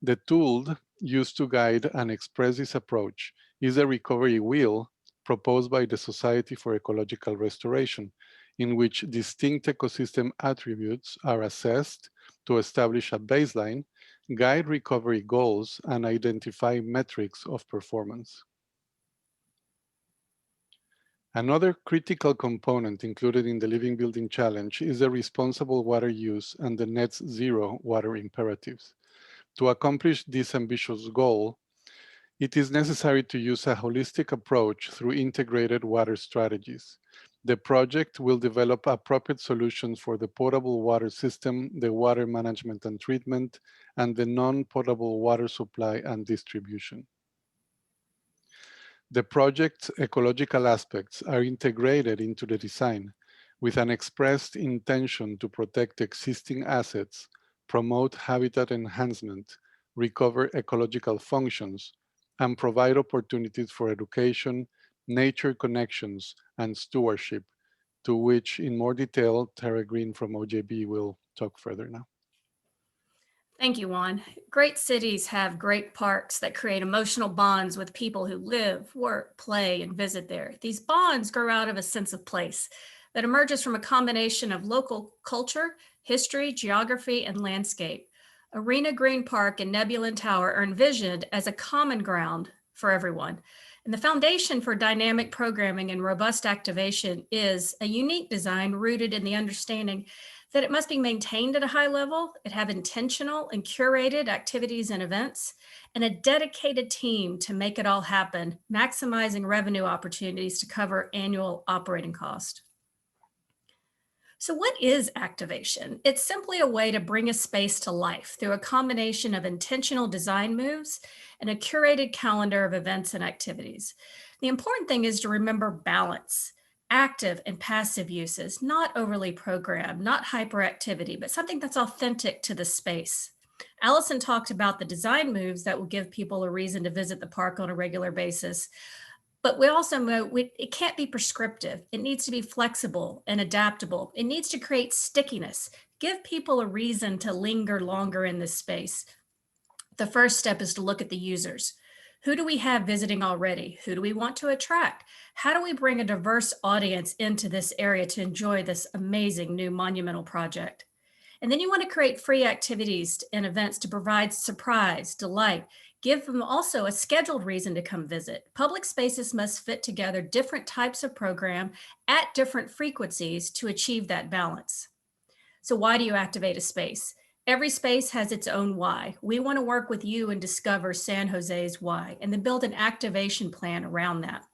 The tool used to guide and express this approach is the recovery wheel proposed by the Society for Ecological Restoration, in which distinct ecosystem attributes are assessed to establish a baseline, guide recovery goals, and identify metrics of performance. Another critical component included in the Living Building Challenge is the responsible water use and the net zero water imperatives. To accomplish this ambitious goal, it is necessary to use a holistic approach through integrated water strategies. The project will develop appropriate solutions for the potable water system, the water management and treatment, and the non-potable water supply and distribution. The project's ecological aspects are integrated into the design with an expressed intention to protect existing assets, promote habitat enhancement, recover ecological functions, and provide opportunities for education, nature connections, and stewardship, to which in more detail, Tara Green from OJB will talk further now. Thank you, Juan. Great cities have great parks that create emotional bonds with people who live, work, play, and visit there. These bonds grow out of a sense of place that emerges from a combination of local culture, history, geography, and landscape. Arena Green Park and Nebula Tower are envisioned as a common ground for everyone. And the foundation for dynamic programming and robust activation is a unique design rooted in the understanding that it must be maintained at a high level, it have intentional and curated activities and events, and a dedicated team to make it all happen, maximizing revenue opportunities to cover annual operating cost. So what is activation? It's simply a way to bring a space to life through a combination of intentional design moves and a curated calendar of events and activities. The important thing is to remember balance. Active and passive uses, not overly programmed, not hyperactivity, but something that's authentic to the space. Allison talked about the design moves that will give people a reason to visit the park on a regular basis. But we also know it can't be prescriptive. It needs to be flexible and adaptable. It needs to create stickiness, give people a reason to linger longer in this space. The first step is to look at the users. Who do we have visiting already? Who do we want to attract? How do we bring a diverse audience into this area to enjoy this amazing new monumental project? And then you want to create free activities and events to provide surprise, delight, give them also a scheduled reason to come visit. Public spaces must fit together different types of program at different frequencies to achieve that balance. So why do you activate a space? Every space has its own why. We want to work with you and discover San Jose's why, and then build an activation plan around that.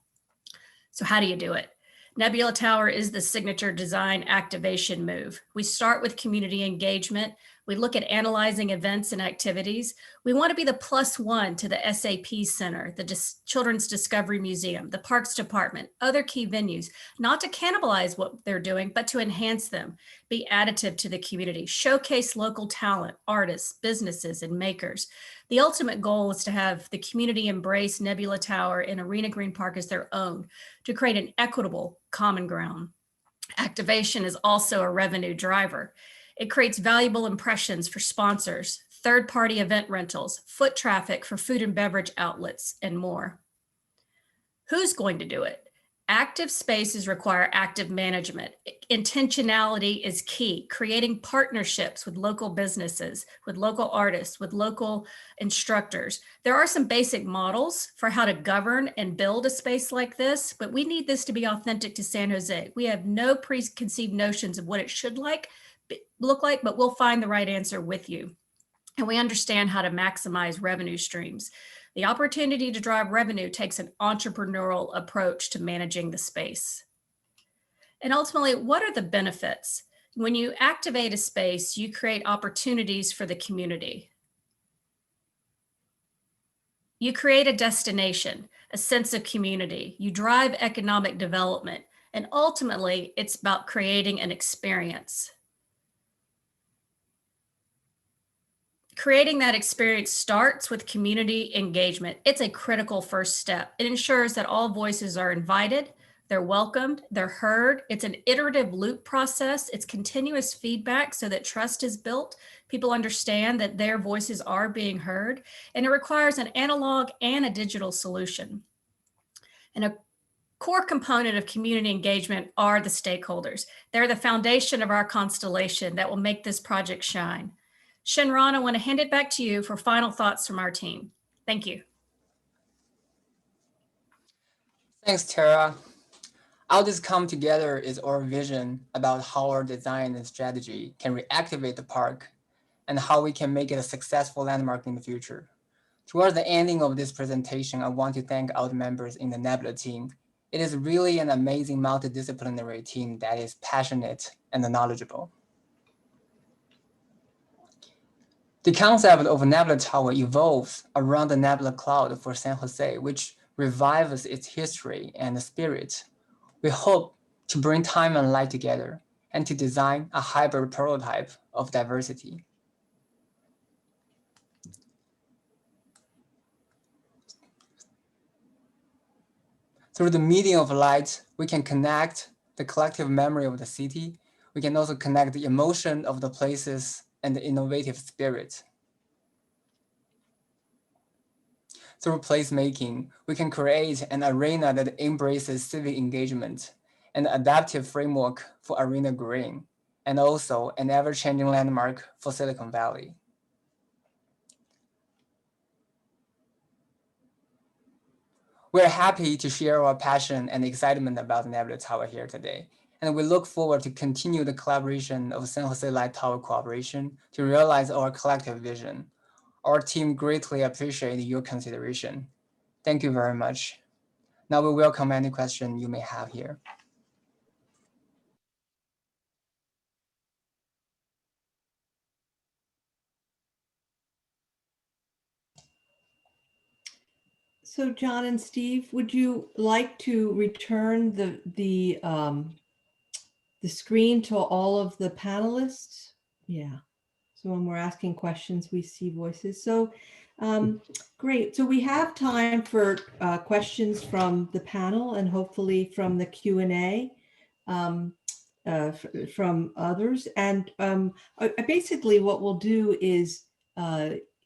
So how do you do it? Nebula Tower is the signature design activation move. We start with community engagement. We look at analyzing events and activities. We want to be the +1 to the SAP Center, the Children's Discovery Museum, the Parks Department, other key venues, not to cannibalize what they're doing, but to enhance them, be additive to the community, showcase local talent, artists, businesses, and makers. The ultimate goal is to have the community embrace Nebula Tower and Arena Green Park as their own, to create an equitable common ground. Activation is also a revenue driver. It creates valuable impressions for sponsors, third-party event rentals, foot traffic for food and beverage outlets, and more. Who's going to do it? Active spaces require active management. Intentionality is key. Creating partnerships with local businesses, with local artists, with local instructors. There are some basic models for how to govern and build a space like this, but we need this to be authentic to San Jose. We have no preconceived notions of what it should look like, but we'll find the right answer with you. And we understand how to maximize revenue streams. The opportunity to drive revenue takes an entrepreneurial approach to managing the space. And ultimately, what are the benefits? When you activate a space, you create opportunities for the community. You create a destination, a sense of community. You drive economic development. And ultimately, it's about creating an experience. Creating that experience starts with community engagement. It's a critical first step. It ensures that all voices are invited, they're welcomed, they're heard. It's an iterative loop process. It's continuous feedback so that trust is built. People understand that their voices are being heard, and it requires an analog and a digital solution. And a core component of community engagement are the stakeholders. They're the foundation of our constellation that will make this project shine. Shinran, I want to hand it back to you for final thoughts from our team. Thank you. Thanks, Tara. All this come together is our vision about how our design and strategy can reactivate the park and how we can make it a successful landmark in the future. Towards the ending of this presentation, I want to thank all the members in the Nebula team. It is really an amazing multidisciplinary team that is passionate and knowledgeable. The concept of a Nebula Tower evolves around the Nebula Cloud for San Jose, which revives its history and spirit. We hope to bring time and light together and to design a hybrid prototype of diversity. Through the medium of light, we can connect the collective memory of the city. We can also connect the emotion of the places and the innovative spirit. Through placemaking, we can create an arena that embraces civic engagement, an adaptive framework for Arena Green, and also an ever-changing landmark for Silicon Valley. We're happy to share our passion and excitement about the Nebula Tower here today, and we look forward to continue the collaboration of San Jose Light Tower Cooperation to realize our collective vision. Our team greatly appreciates your consideration. Thank you very much. Now we welcome any question you may have here. So John and Steve, would you like to return the screen to all of the panelists? Yeah. So when we're asking questions, we see voices. So great. So we have time for questions from the panel and hopefully from the Q&A from others. And basically what we'll do is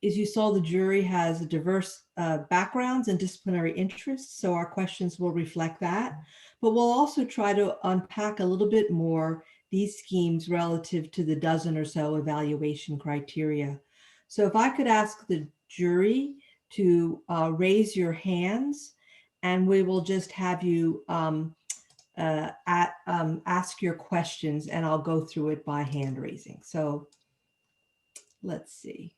you saw the jury has diverse backgrounds and disciplinary interests. So our questions will reflect that. But we'll also try to unpack a little bit more these schemes relative to the dozen or so evaluation criteria. So if I could ask the jury to raise your hands, and we will just have you ask your questions, and I'll go through it by hand raising. So let's see.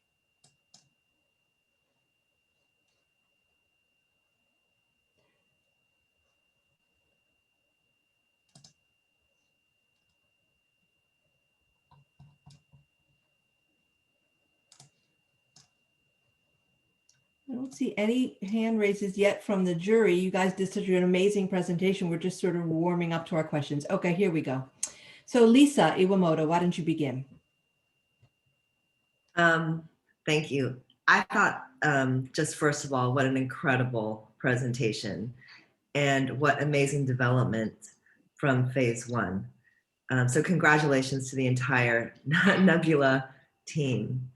I don't see any hand raises yet from the jury. You guys did such an amazing presentation. We're just sort of warming up to our questions. Okay, here we go. So Lisa Iwamoto, why don't you begin? Thank you. I thought just first of all, what an incredible presentation and what amazing development from phase one. So congratulations to the entire Nebula team.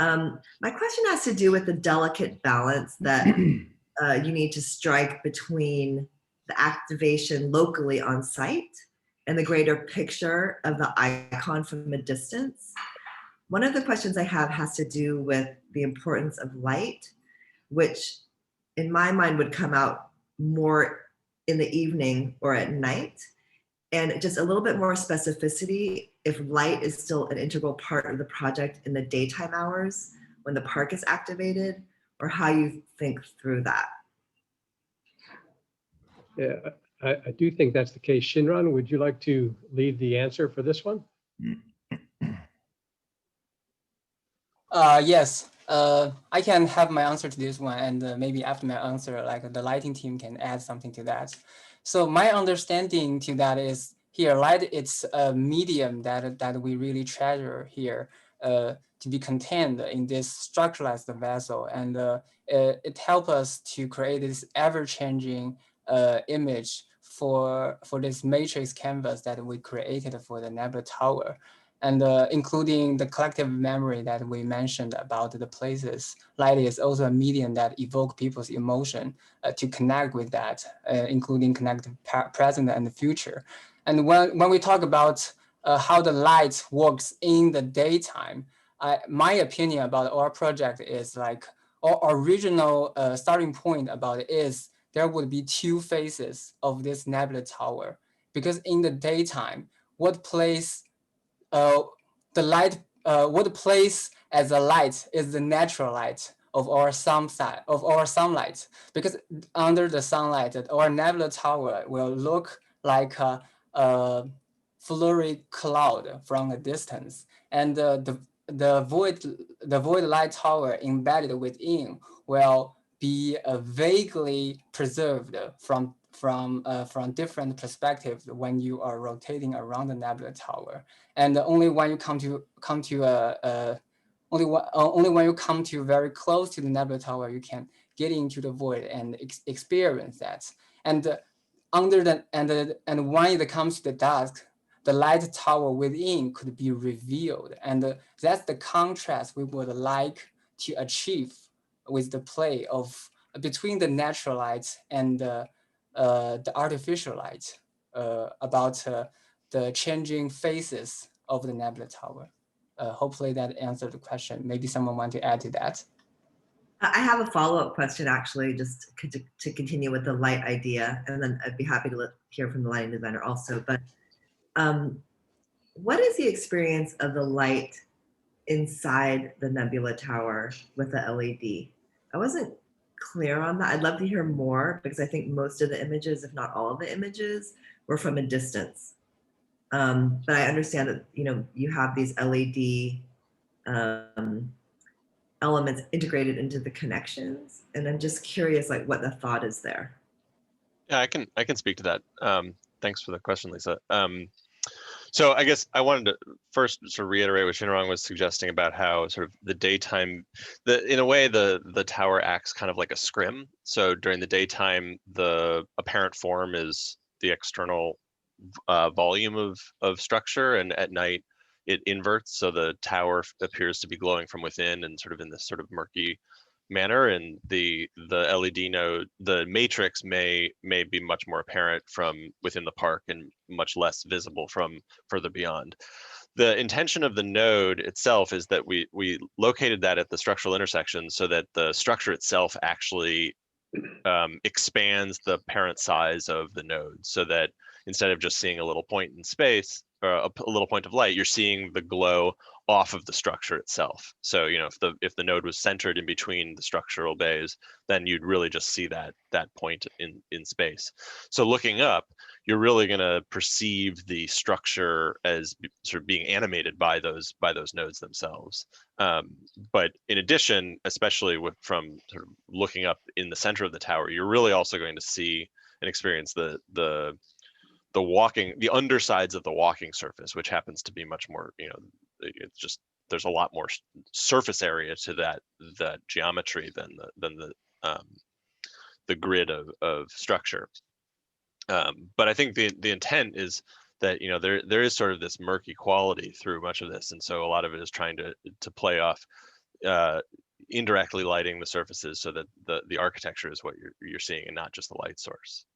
My question has to do with the delicate balance that you need to strike between the activation locally on site and the greater picture of the icon from a distance. One of the questions I have has to do with the importance of light, which in my mind would come out more in the evening or at night. And just a little bit more specificity if light is still an integral part of the project in the daytime hours when the park is activated, or how you think through that. Yeah, I do think that's the case. Shinran, would you like to lead the answer for this one? Yes, I can have my answer to this one, and maybe after my answer, like the lighting team can add something to that. So my understanding to that is here, light, it's a medium that we really treasure here to be contained in this structuralized vessel, and it helps us to create this ever-changing image for this matrix canvas that we created for the Nebula Tower. And including the collective memory that we mentioned about the places. Light is also a medium that evoke people's emotion to connect with that, including connect present and the future. And when we talk about how the light works in the daytime, my opinion about our project is like our original starting point about it is there would be two phases of this Nebula Tower, because in the daytime, what place the light, what place as a light is the natural light of our sunlight, because under the sunlight, our Nebula Tower will look like a flurry cloud from a distance, and the void light tower embedded within will be vaguely preserved from different perspectives when you are rotating around the Nebula Tower, and only when you only when you come to very close to the Nebula Tower, you can get into the void and experience that. And and when it comes to the dusk, the light tower within could be revealed, and that's the contrast we would like to achieve with the play of between the natural light and the artificial light about the changing phases of the Nebula Tower. Hopefully that answered the question. Maybe someone want to add to that. I have a follow-up question, actually, just to continue with the light idea, and then I'd be happy to hear from the lighting designer also. But what is the experience of the light inside the Nebula Tower with the LED? I wasn't clear on that. I'd love to hear more, because I think most of the images, if not all of the images, were from a distance. But I understand that you have these LED elements integrated into the connections, and I'm just curious, like, what the thought is there. Yeah, I can speak to that. Thanks for the question, Lisa. So I guess I wanted to first sort of reiterate what Shinrong was suggesting about how sort of the daytime, in a way, the tower acts kind of like a scrim. So during the daytime, the apparent form is the external volume of structure, and at night it inverts. So the tower appears to be glowing from within and sort of in this sort of murky manner, and the LED node, the matrix may be much more apparent from within the park and much less visible from further beyond. The intention of the node itself is that we located that at the structural intersection so that the structure itself actually expands the parent size of the node, so that instead of just seeing a little point in space or a little point of light, you're seeing the glow off of the structure itself. So, you know, if the node was centered in between the structural bays, then you'd really just see that point in space. So looking up, you're really going to perceive the structure as sort of being animated by those nodes themselves. But in addition, especially from sort of looking up in the center of the tower, you're really also going to see and experience the undersides of the walking surface, which happens to be much more, you know, it's just, there's a lot more surface area to that geometry than the grid of structure. But I think the intent is that, you know, there is sort of this murky quality through much of this, and so a lot of it is trying to play off indirectly lighting the surfaces so that the architecture is what you're seeing and not just the light source.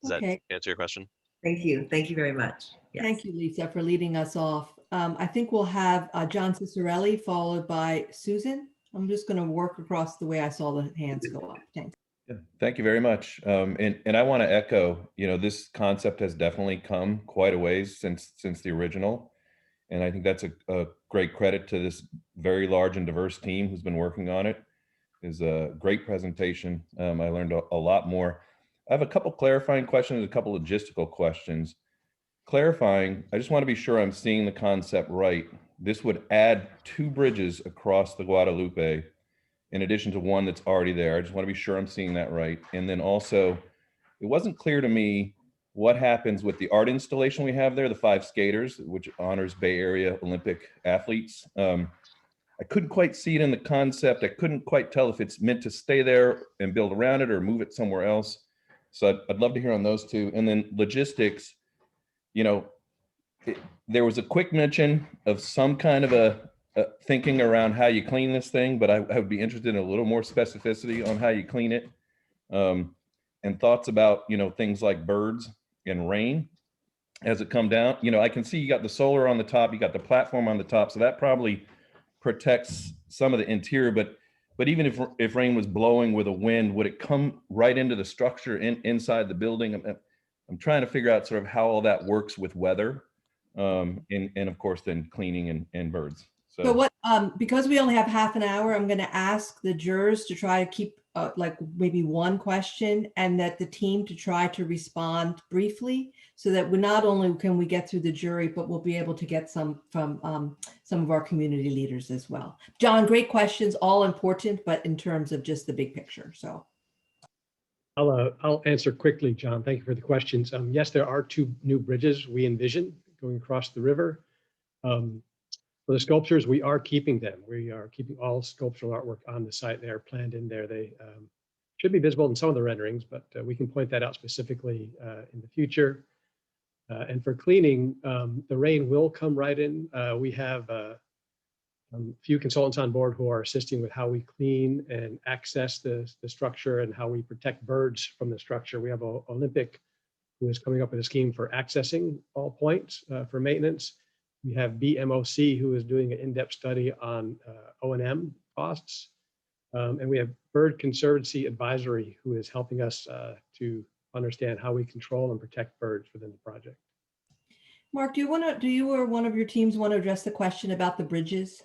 Does that answer your question? Thank you. Thank you very much. Yes. Thank you, Lisa, for leading us off. I think we'll have John Cicerelli followed by Susan. I'm just going to work across the way I saw the hands go up. Thanks. Yeah, thank you very much. And I want to echo, you know, this concept has definitely come quite a ways since the original. And I think that's a great credit to this very large and diverse team who's been working on it. It was a great presentation. I learned a lot more. I have a couple clarifying questions, a couple logistical questions. Clarifying, I just want to be sure I'm seeing the concept right. This would add 2 bridges across the Guadalupe in addition to one that's already there. I just want to be sure I'm seeing that right. And then also, it wasn't clear to me what happens with the art installation we have there, the 5 skaters, which honors Bay Area Olympic athletes. I couldn't quite see it in the concept. I couldn't quite tell if it's meant to stay there and build around it or move it somewhere else. So I'd love to hear on those 2. And then logistics, you know, there was a quick mention of some kind of a thinking around how you clean this thing, but I would be interested in a little more specificity on how you clean it. And thoughts about, you know, things like birds and rain as it come down. You know, I can see you got the solar on the top, you got the platform on the top, so that probably protects some of the interior, but even if rain was blowing with a wind, would it come right into the structure inside the building? I'm trying to figure out sort of how all that works with weather, and of course then cleaning and birds. So what, because we only have half an hour, I'm going to ask the jurors to try to keep like maybe one question, and that the team to try to respond briefly, so that we not only can we get through the jury, but we'll be able to get some from some of our community leaders as well. John, great questions, all important, but in terms of just the big picture. So I'll answer quickly, John. Thank you for the questions. Yes, there are 2 new bridges we envision going across the river. For the sculptures, we are keeping them. We are keeping all sculptural artwork on the site. They are planned in there. They should be visible in some of the renderings, but we can point that out specifically in the future. And for cleaning, the rain will come right in. We have a few consultants on board who are assisting with how we clean and access the structure and how we protect birds from the structure. We have an Olympic who is coming up with a scheme for accessing all points for maintenance. We have BMOC, who is doing an in-depth study on O&M costs. And we have Bird Conservancy Advisory, who is helping us to understand how we control and protect birds within the project. Mark, do you or one of your teams want to address the question about the bridges?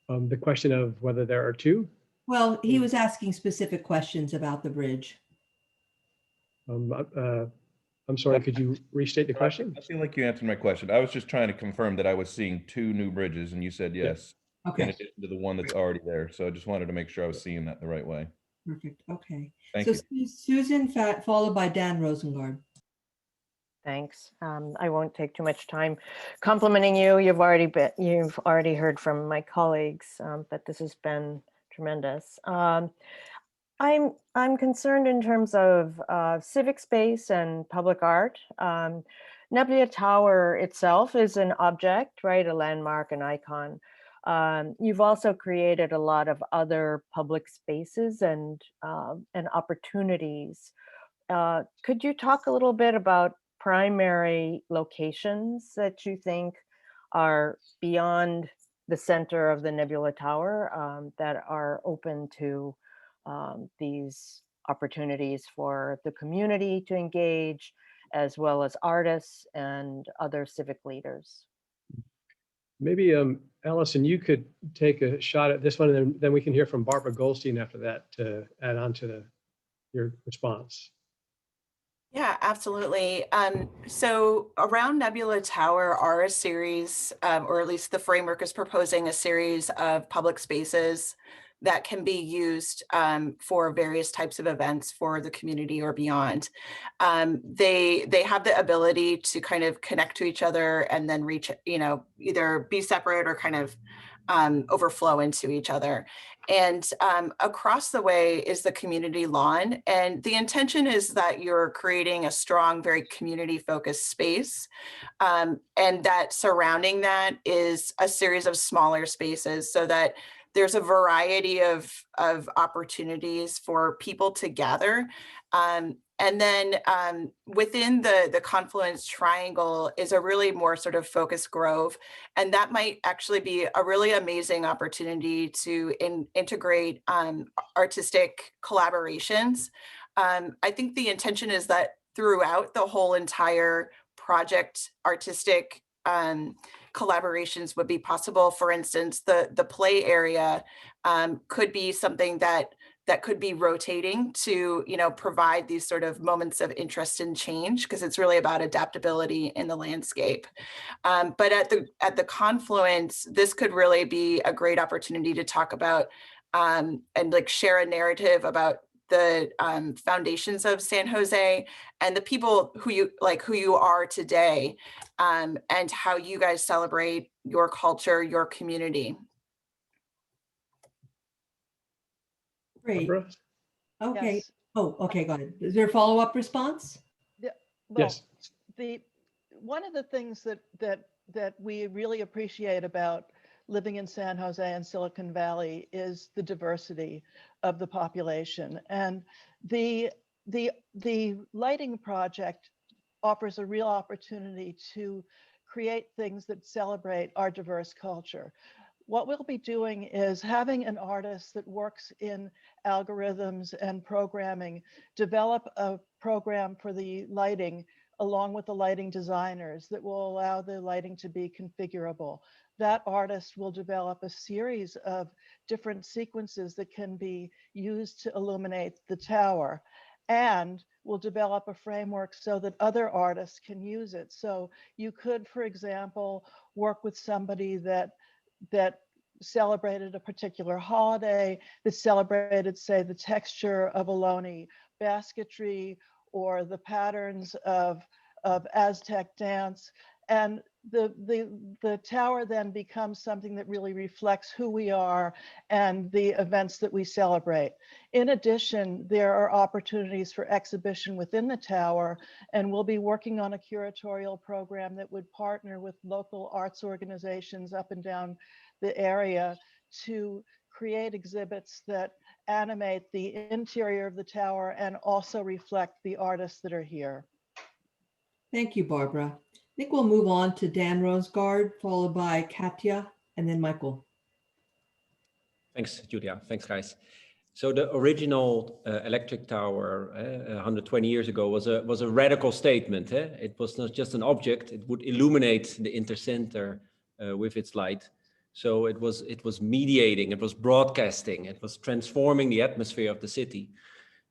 The question of whether there are 2? Well, he was asking specific questions about the bridge. I'm sorry, could you restate the question? I feel like you answered my question. I was just trying to confirm that I was seeing 2 new bridges, and you said yes. Okay. In addition to the one that's already there. So I just wanted to make sure I was seeing that the right way. Perfect. Okay. Thank so you. Susan, followed by Dan Rosengard. Thanks. I won't take too much time complimenting you. You've already heard from my colleagues, but this has been tremendous. I'm concerned in terms of civic space and public art. Nebula Tower itself is an object, right? A landmark, an icon. You've also created a lot of other public spaces and opportunities. Could you talk a little bit about primary locations that you think are beyond the center of the Nebula Tower that are open to these opportunities for the community to engage, as well as artists and other civic leaders? Maybe Allison, you could take a shot at this one, and then we can hear from Barbara Goldstein after that to add on to your response. Yeah, absolutely. So around Nebula Tower are a series, or at least the framework is proposing a series of public spaces that can be used for various types of events for the community or beyond. They have the ability to kind of connect to each other and then reach, either be separate or kind of overflow into each other. And across the way is the community lawn. And the intention is that you're creating a strong, very community-focused space. And that surrounding that is a series of smaller spaces so that there's a variety of opportunities for people to gather. And then within the Confluence Triangle is a really more sort of focused grove. And that might actually be a really amazing opportunity to integrate artistic collaborations. I think the intention is that throughout the whole entire project, artistic collaborations would be possible. For instance, the play area could be something that could be rotating to, provide these sort of moments of interest and change, because it's really about adaptability in the landscape. But at the confluence, this could really be a great opportunity to talk about and like share a narrative about the foundations of San Jose and the people who you are today, and how you guys celebrate your culture, your community. Great. Barbara? Okay. Yes. Oh, okay, go ahead. Is there a follow-up response? Yeah, well, Yes. One of the things that we really appreciate about living in San Jose and Silicon Valley is the diversity of the population. And the lighting project offers a real opportunity to create things that celebrate our diverse culture. What we'll be doing is having an artist that works in algorithms and programming develop a program for the lighting along with the lighting designers that will allow the lighting to be configurable. That artist will develop a series of different sequences that can be used to illuminate the tower, and will develop a framework so that other artists can use it. So you could, for example, work with somebody that celebrated a particular holiday, that celebrated, say, the texture of Ohlone basketry or the patterns of Aztec dance. And the tower then becomes something that really reflects who we are and the events that we celebrate. In addition, there are opportunities for exhibition within the tower, and we'll be working on a curatorial program that would partner with local arts organizations up and down the area to create exhibits that animate the interior of the tower and also reflect the artists that are here. Thank you, Barbara. I think we'll move on to Dan Rosegard, followed by Katya, and then Michael. Thanks, Julia. Thanks, guys. So the original electric tower 120 years ago was a radical statement. It was not just an object; it would illuminate the intercenter with its light. So it was mediating, it was broadcasting, it was transforming the atmosphere of the city.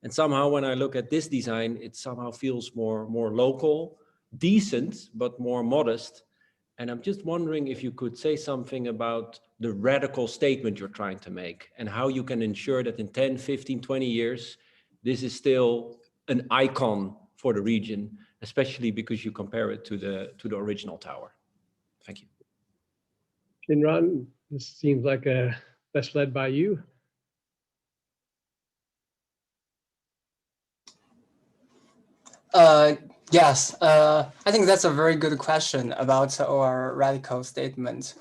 And somehow, when I look at this design, it somehow feels more local, decent, but more modest. And I'm just wondering if you could say something about the radical statement you're trying to make and how you can ensure that in 10, 15, 20 years, this is still an icon for the region, especially because you compare it to the original tower. Thank you. Shinran, this seems like best led by you. Yes, I think that's a very good question about our radical statement.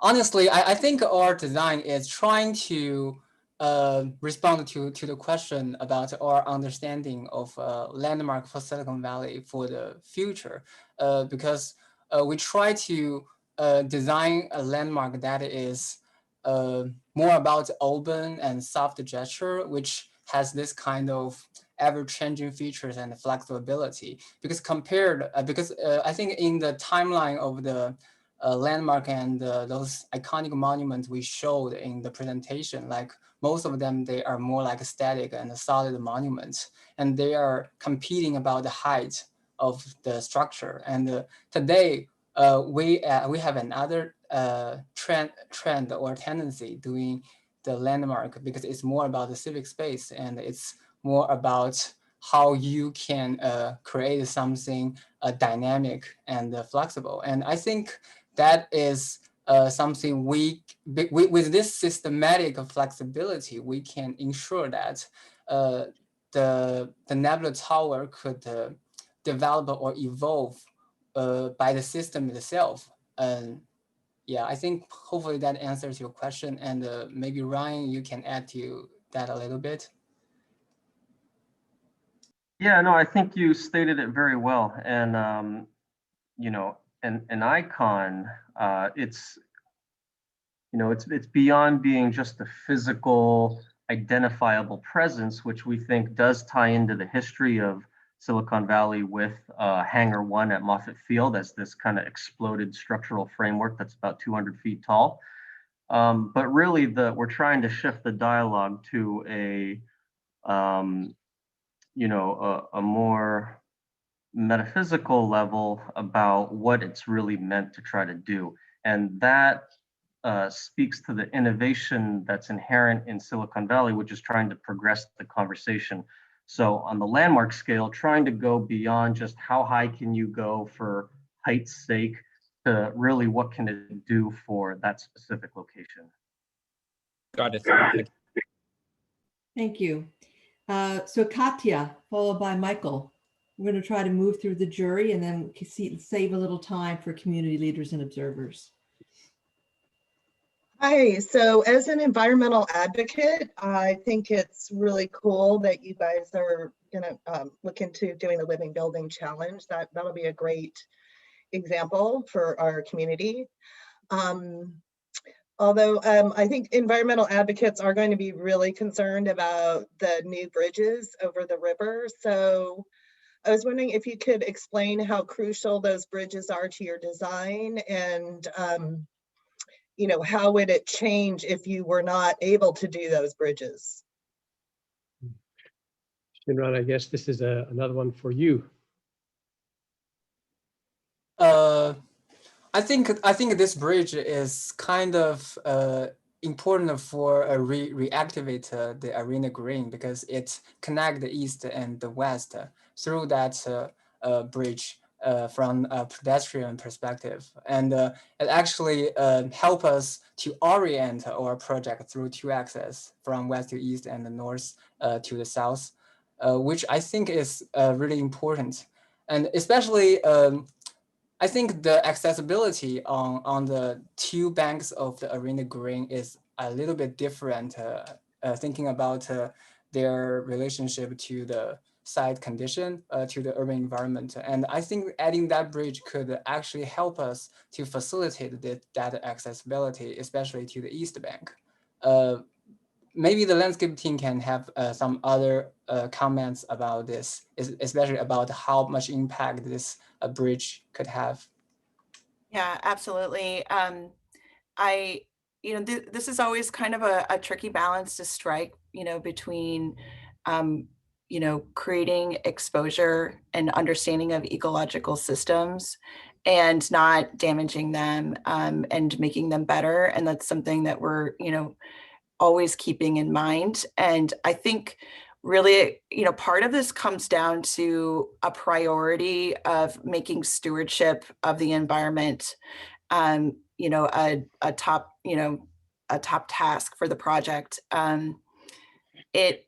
Honestly, I think our design is trying to respond to the question about our understanding of landmark for Silicon Valley for the future, because we try to design a landmark that is more about open and soft gesture, which has this kind of ever-changing features and flexibility. Because I think in the timeline of the landmark and those iconic monuments we showed in the presentation, like most of them, they are more like static and solid monuments, and they are competing about the height of the structure. And today, we have another trend or tendency doing the landmark, because it's more about the civic space, and it's more about how you can create something dynamic and flexible. And I think that is something with this systematic flexibility, we can ensure that the Nebula Tower could develop or evolve by the system itself. And yeah, I think hopefully that answers your question. And maybe Ryan, you can add to that a little bit. Yeah, no, I think you stated it very well. And, you know, an icon, it's beyond being just a physical, identifiable presence, which we think does tie into the history of Silicon Valley with Hangar 1 at Moffett Field as this kind of exploded structural framework that's about 200 feet tall. But really, we're trying to shift the dialogue to a more metaphysical level about what it's really meant to try to do. And that speaks to the innovation that's inherent in Silicon Valley, which is trying to progress the conversation. So on the landmark scale, trying to go beyond just how high can you go for height's sake to really what can it do for that specific location. Got it. Thank you. So Katya, followed by Michael. We're going to try to move through the jury and then save a little time for community leaders and observers. Hi, so as an environmental advocate, I think it's really cool that you guys are gonna look into doing the Living Building Challenge. That'll be a great example for our community. Although I think environmental advocates are going to be really concerned about the new bridges over the river. So I was wondering if you could explain how crucial those bridges are to your design, and you know, how would it change if you were not able to do those bridges? Shinran, I guess this is another one for you. I think this bridge is kind of important for reactivate the Arena Green, because it connects the east and the west through that bridge from a pedestrian perspective, and it actually help us to orient our project through two axes, from west to east and the north to the south, which I think is really important, and especially. I think the accessibility on the two banks of the Arena Green is a little bit different, thinking about their relationship to the site condition, to the urban environment. And I think adding that bridge could actually help us to facilitate that accessibility, especially to the East Bank. Maybe the landscape team can have some other comments about this, especially about how much impact this bridge could have. Yeah, absolutely. This is always kind of a tricky balance to strike, between, creating exposure and understanding of ecological systems and not damaging them, and making them better. And that's something that we're, always keeping in mind. And I think really, part of this comes down to a priority of making stewardship of the environment, a top, a top task for the project. It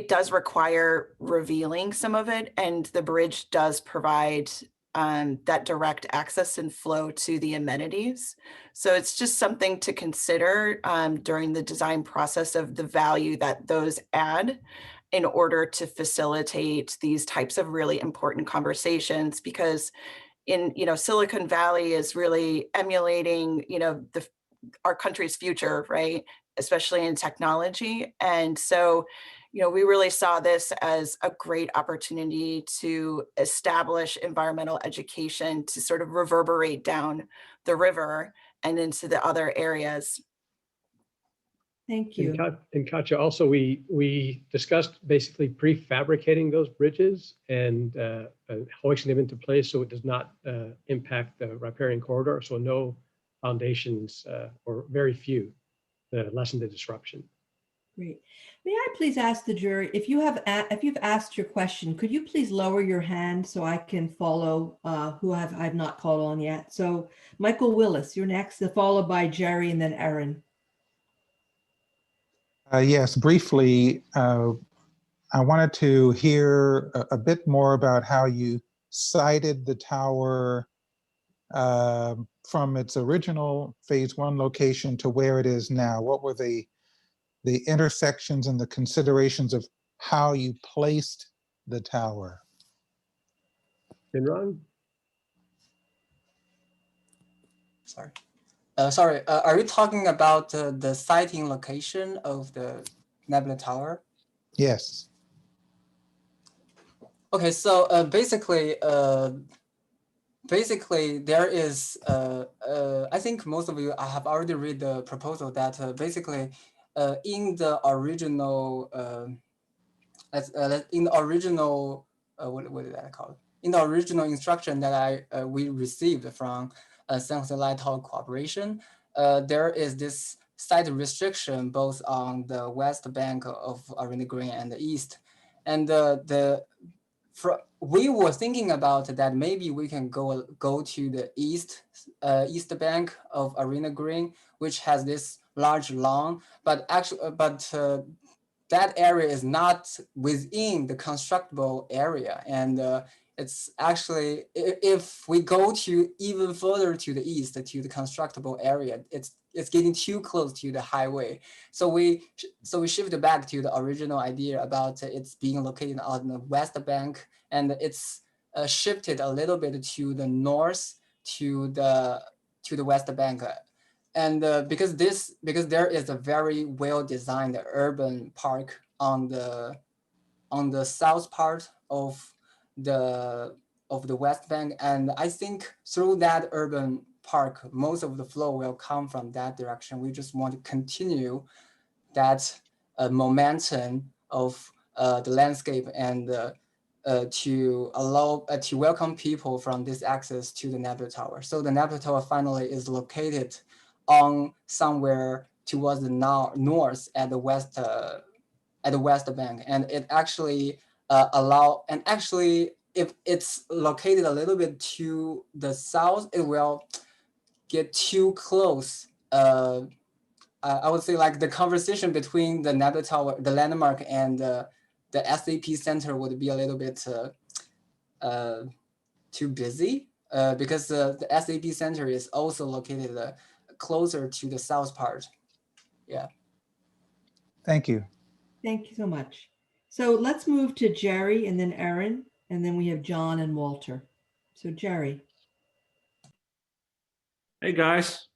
does require revealing some of it, and the bridge does provide that direct access and flow to the amenities. So it's just something to consider during the design process of the value that those add in order to facilitate these types of really important conversations, because Silicon Valley is really emulating, our country's future, right? Especially in technology. And so, we really saw this as a great opportunity to establish environmental education to sort of reverberate down the river and into the other areas. Thank you. And Katja, also we discussed basically prefabricating those bridges and hoisting them into place so it does not impact the riparian corridor. So no foundations or very few to lessen the disruption. Great. May I please ask the jury, if you've asked your question, could you please lower your hand so I can follow who I've not called on yet? So Michael Willis, you're next, followed by Jerry and then Erin. Yes, briefly, I wanted to hear a bit more about how you sited the tower from its original phase 1 location to where it is now. What were the intersections and the considerations of how you placed the tower? Shinran? Sorry. Are you talking about the siting location of the Nebula Tower? Yes. Okay, so basically there is, I think most of you have already read the proposal that basically in the original, what did I call it? In the original instruction that we received from San Jose Light Tower Corporation, there is this site restriction both on the west bank of Arena Green and the east. And we were thinking about that maybe we can go to the east bank of Arena Green, which has this large lawn, but that area is not within the constructible area. And it's actually, if we go to even further to the east, to the constructible area, it's getting too close to the highway. So we shifted back to the original idea about it's being located on the west bank, and it's shifted a little bit to the north, to the west bank. And because there is a very well designed urban park on the south part of the west bank, and I think through that urban park, most of the flow will come from that direction. We just want to continue that momentum of the landscape and to welcome people from this access to the Nebula Tower. So the Nebula Tower finally is located on somewhere towards the north at the west bank, and it actually if it's located a little bit to the south, it will get too close. I would say like the conversation between the Nebula Tower, the landmark, and the SAP Center would be a little bit too busy because the SAP Center is also located closer to the south part. Yeah. Thank you. Thank you so much. So let's move to Jerry and then Erin, and then we have John and Walter. So Jerry. Hey guys.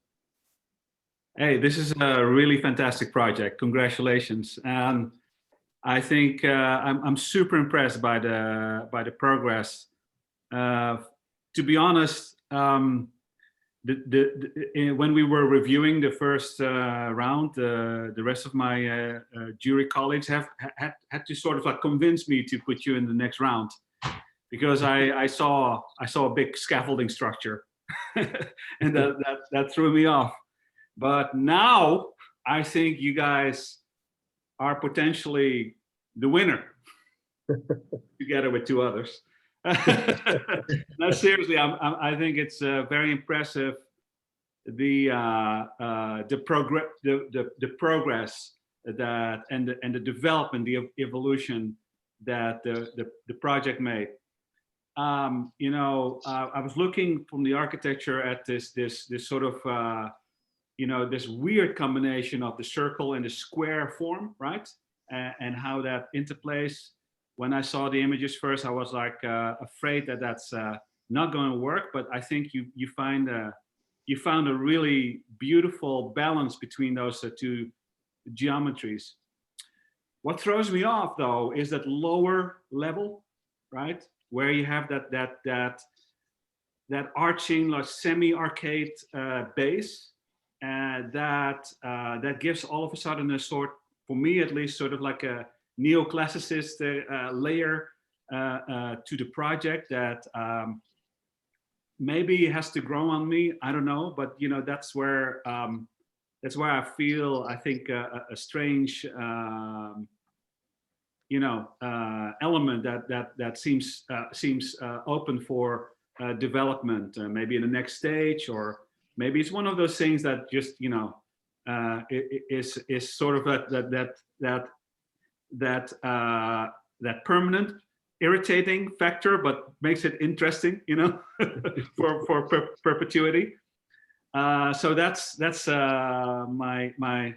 Hey, this is a really fantastic project. Congratulations. I think I'm super impressed by the progress. To be honest, when we were reviewing the first round, the rest of my jury colleagues had to sort of like convince me to put you in the next round, because I saw a big scaffolding structure, and that threw me off. But now I think you guys are potentially the winner, together with two others. No, seriously, I think it's very impressive, the progress that and the development, the evolution that the project made. You know, I was looking from the architecture at this sort of you know, this weird combination of the circle and the square form, right? And how that interplays. When I saw the images first, I was like afraid that that's not going to work. But I think you found a really beautiful balance between those two geometries. What throws me off though is that lower level, right, where you have that arching, like semi-arcade base, that gives all of a sudden a sort, for me at least, sort of like a neoclassicist layer to the project that maybe has to grow on me. I don't know, but you know, that's where I feel, I think, a strange you know, element that seems open for development, maybe in the next stage, or maybe it's one of those things that just, you know, is sort of that permanent irritating factor, but makes it interesting, you know, for perpetuity. So that's my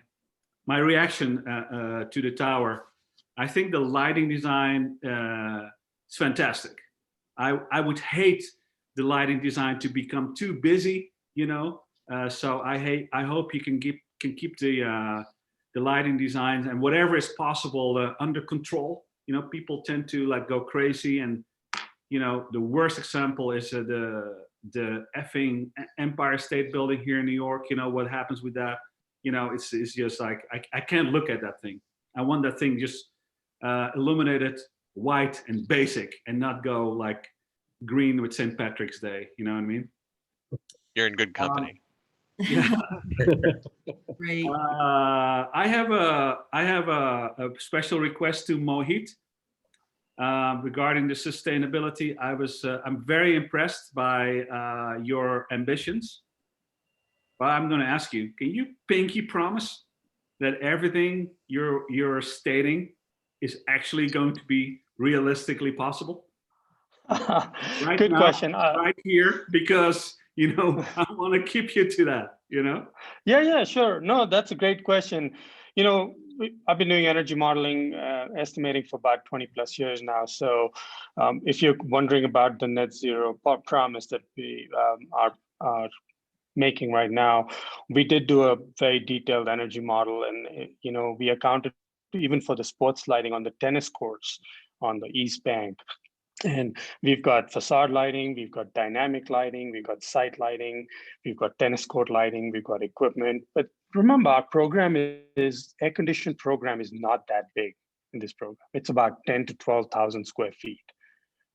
reaction to the tower. I think the lighting design is fantastic. I would hate the lighting design to become too busy, you know. So I hope you can keep the lighting designs and whatever is possible under control. You know, people tend to like go crazy, and you know, the worst example is the effing Empire State Building here in New York. You know what happens with that? You know, it's just like I can't look at that thing. I want that thing just illuminated white and basic, and not go like green with St. Patrick's Day. You know what I mean? You're in good company. Yeah. Great. I have a special request to Mohit regarding the sustainability. I'm very impressed by your ambitions, but I'm going to ask you: can you pinky promise that everything you're stating is actually going to be realistically possible? Right Good now, question. right here, because you know, I want to keep you to that, you know? Yeah, sure. No, that's a great question. You know, I've been doing energy modeling, estimating for about 20 plus years now. So if you're wondering about the net zero promise that we are making right now, we did do a very detailed energy model, and you know, we accounted even for the sports lighting on the tennis courts on the East Bank. And we've got facade lighting, we've got dynamic lighting, we've got site lighting, we've got tennis court lighting, we've got equipment. But remember, our program air conditioned program is not that big in this program. It's about 10 to 12,000 square feet.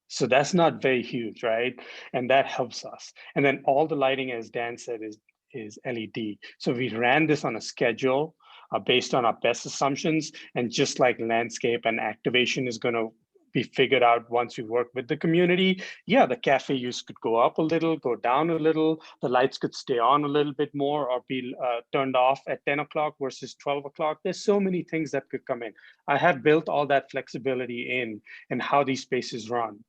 So that's not very huge, right? And that helps us. And then all the lighting, as Dan said, is LED. So we ran this on a schedule based on our best assumptions. And just like landscape and activation is going to be figured out once we work with the community. Yeah, the cafe use could go up a little, go down a little. The lights could stay on a little bit more or be turned off at 10 o'clock versus 12 o'clock. There's so many things that could come in. I have built all that flexibility in and how these spaces run.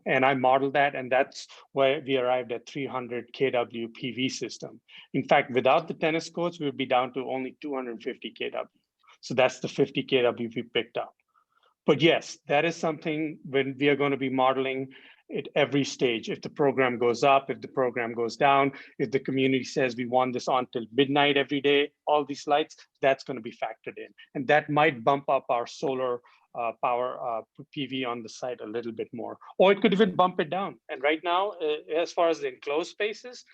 And I modeled that, and that's where we arrived at 300 kW PV system. In fact, without the tennis courts, we would be down to only 250 kW. So that's the 50 kW we picked up. But yes, that is something when we are going to be modeling at every stage. If the program goes up, if the program goes down, if the community says we want this on till midnight every day, all these lights, that's going to be factored in. And that might bump up our solar power PV on the site a little bit more, or it could even bump it down. And right now, as far as the enclosed spaces,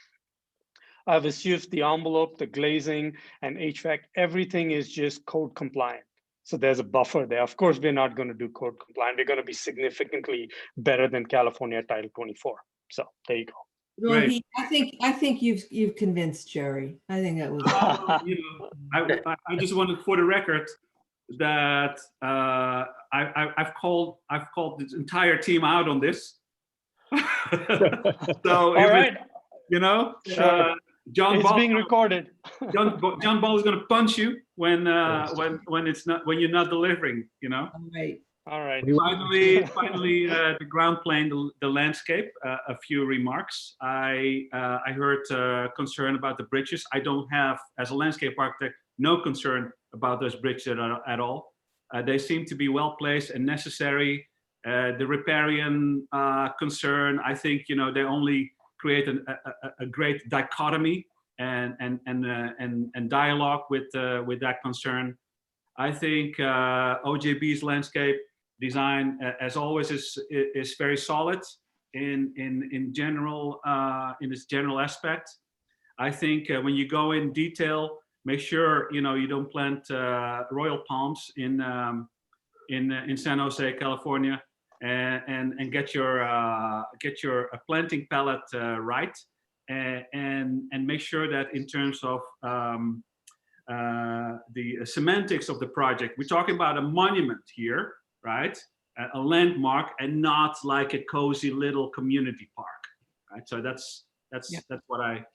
I've assumed the envelope, the glazing, and HVAC, everything is just code compliant. So there's a buffer there. Of course, we're not going to do code compliant. We're going to be significantly better than California Title 24. So there you go. Well, I think you've convinced Jerry. I think that was. You know, I just wanted, for the record, that I've called this entire team out on this. So All right. you know, Sure. John It's Ball, being recorded. John Ball is going to punch you when you're not delivering. You know. All right. All right. Finally, the ground plane, the landscape. A few remarks. I heard concern about the bridges. I don't have, as a landscape architect, no concern about those bridges at all. They seem to be well placed and necessary. The riparian concern, I think, you know, they only create a great dichotomy and dialogue with that concern. I think OJB's landscape design, as always, is very solid in general, in its general aspect. I think when you go in detail, make sure you don't plant royal palms in San Jose, California, and get your planting palette right, and make sure that in terms of the semantics of the project, we're talking about a monument here, right? A landmark, and not like a cozy little community park, right? So that's what I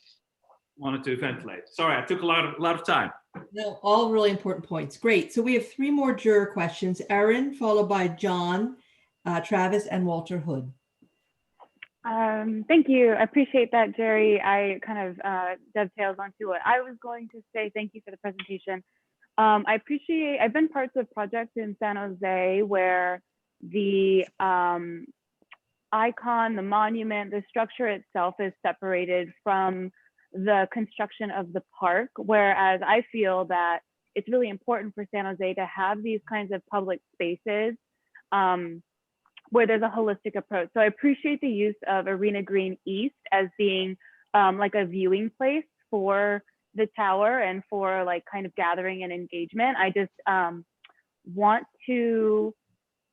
wanted to ventilate. Sorry, I took a lot of time. No, all really important points. Great. So we have 3 more juror questions. Erin, followed by John, Travis, and Walter Hood. Thank you. I appreciate that, Jerry. I kind of dovetails onto what I was going to say. Thank you for the presentation. I've been parts of projects in San Jose where the icon, the monument, the structure itself is separated from the construction of the park, whereas I feel that it's really important for San Jose to have these kinds of public spaces where there's a holistic approach. So I appreciate the use of Arena Green East as being like a viewing place for the tower and for like kind of gathering and engagement. I just want to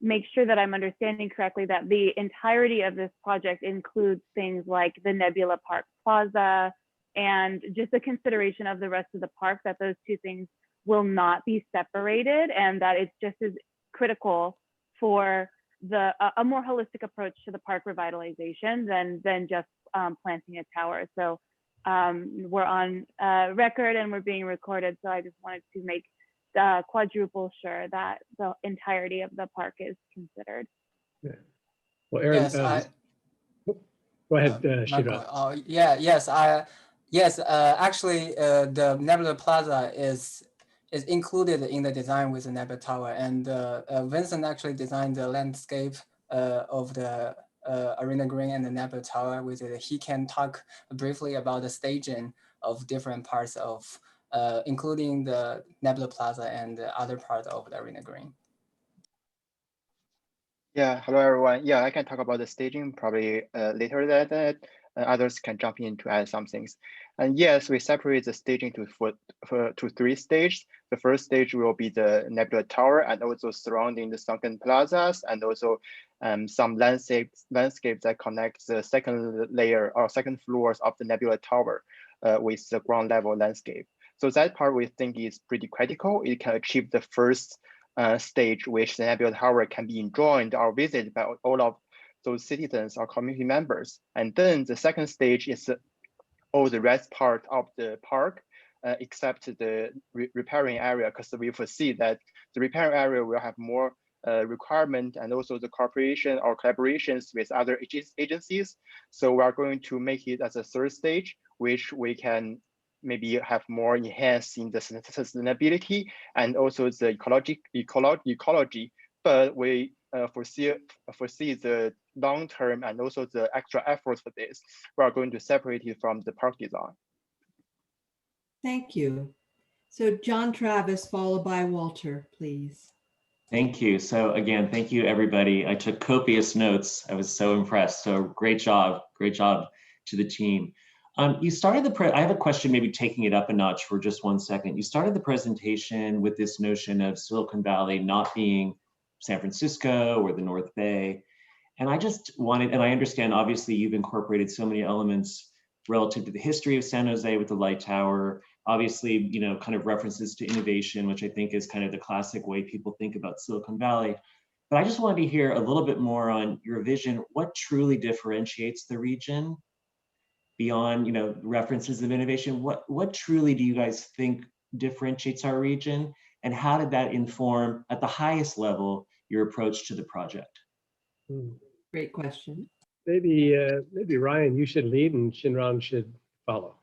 make sure that I'm understanding correctly that the entirety of this project includes things like the Nebula Park Plaza and just the consideration of the rest of the park, that those two things will not be separated, and that it's just as critical for a more holistic approach to the park revitalization than just planting a tower. So we're on record and we're being recorded. So I just wanted to make quadruple sure that the entirety of the park is considered. Yeah. Well, Erin, Yes, go ahead, Shira. Actually, the Nebula Plaza is included in the design with the Nebula Tower, and Vincent actually designed the landscape of the Arena Green and the Nebula Tower with it. He can talk briefly about the staging of different parts of, including the Nebula Plaza and the other part of the Arena Green. Yeah, hello everyone. Yeah, I can talk about the staging probably later that others can jump in to add some things. And yes, we separate the staging to 3 stages. The first stage will be the Nebula Tower and also surrounding the sunken plazas, and also some landscapes that connect the second layer or second floors of the Nebula Tower with the ground level landscape. So that part we think is pretty critical. It can achieve the first stage, which the Nebula Tower can be enjoyed or visited by all of those citizens or community members. And then the second stage is all the rest part of the park, except the repairing area, because we foresee that the repairing area will have more requirement and also the cooperation or collaborations with other agencies. So we are going to make it as a 3rd stage, which we can maybe have more enhanced in the sustainability and also the ecology. But we foresee the long term and also the extra efforts for this. We are going to separate it from the park design. Thank you. So John Travis, followed by Walter, please. Thank you. So again, thank you everybody. I took copious notes. I was so impressed. So great job to the team. You started I have a question, maybe taking it up a notch for just 1 second. You started the presentation with this notion of Silicon Valley not being San Francisco or the North Bay. And I just wanted, and I understand obviously you've incorporated so many elements relative to the history of San Jose with the light tower, Obviously, you know, kind of references to innovation, which I think is kind of the classic way people think about Silicon Valley. But I just wanted to hear a little bit more on your vision. What truly differentiates the region beyond, you know, references of innovation? What truly do you guys think differentiates our region? And how did that inform, at the highest level, your approach to the project? Great question. Maybe Ryan, you should lead and Shinran should follow.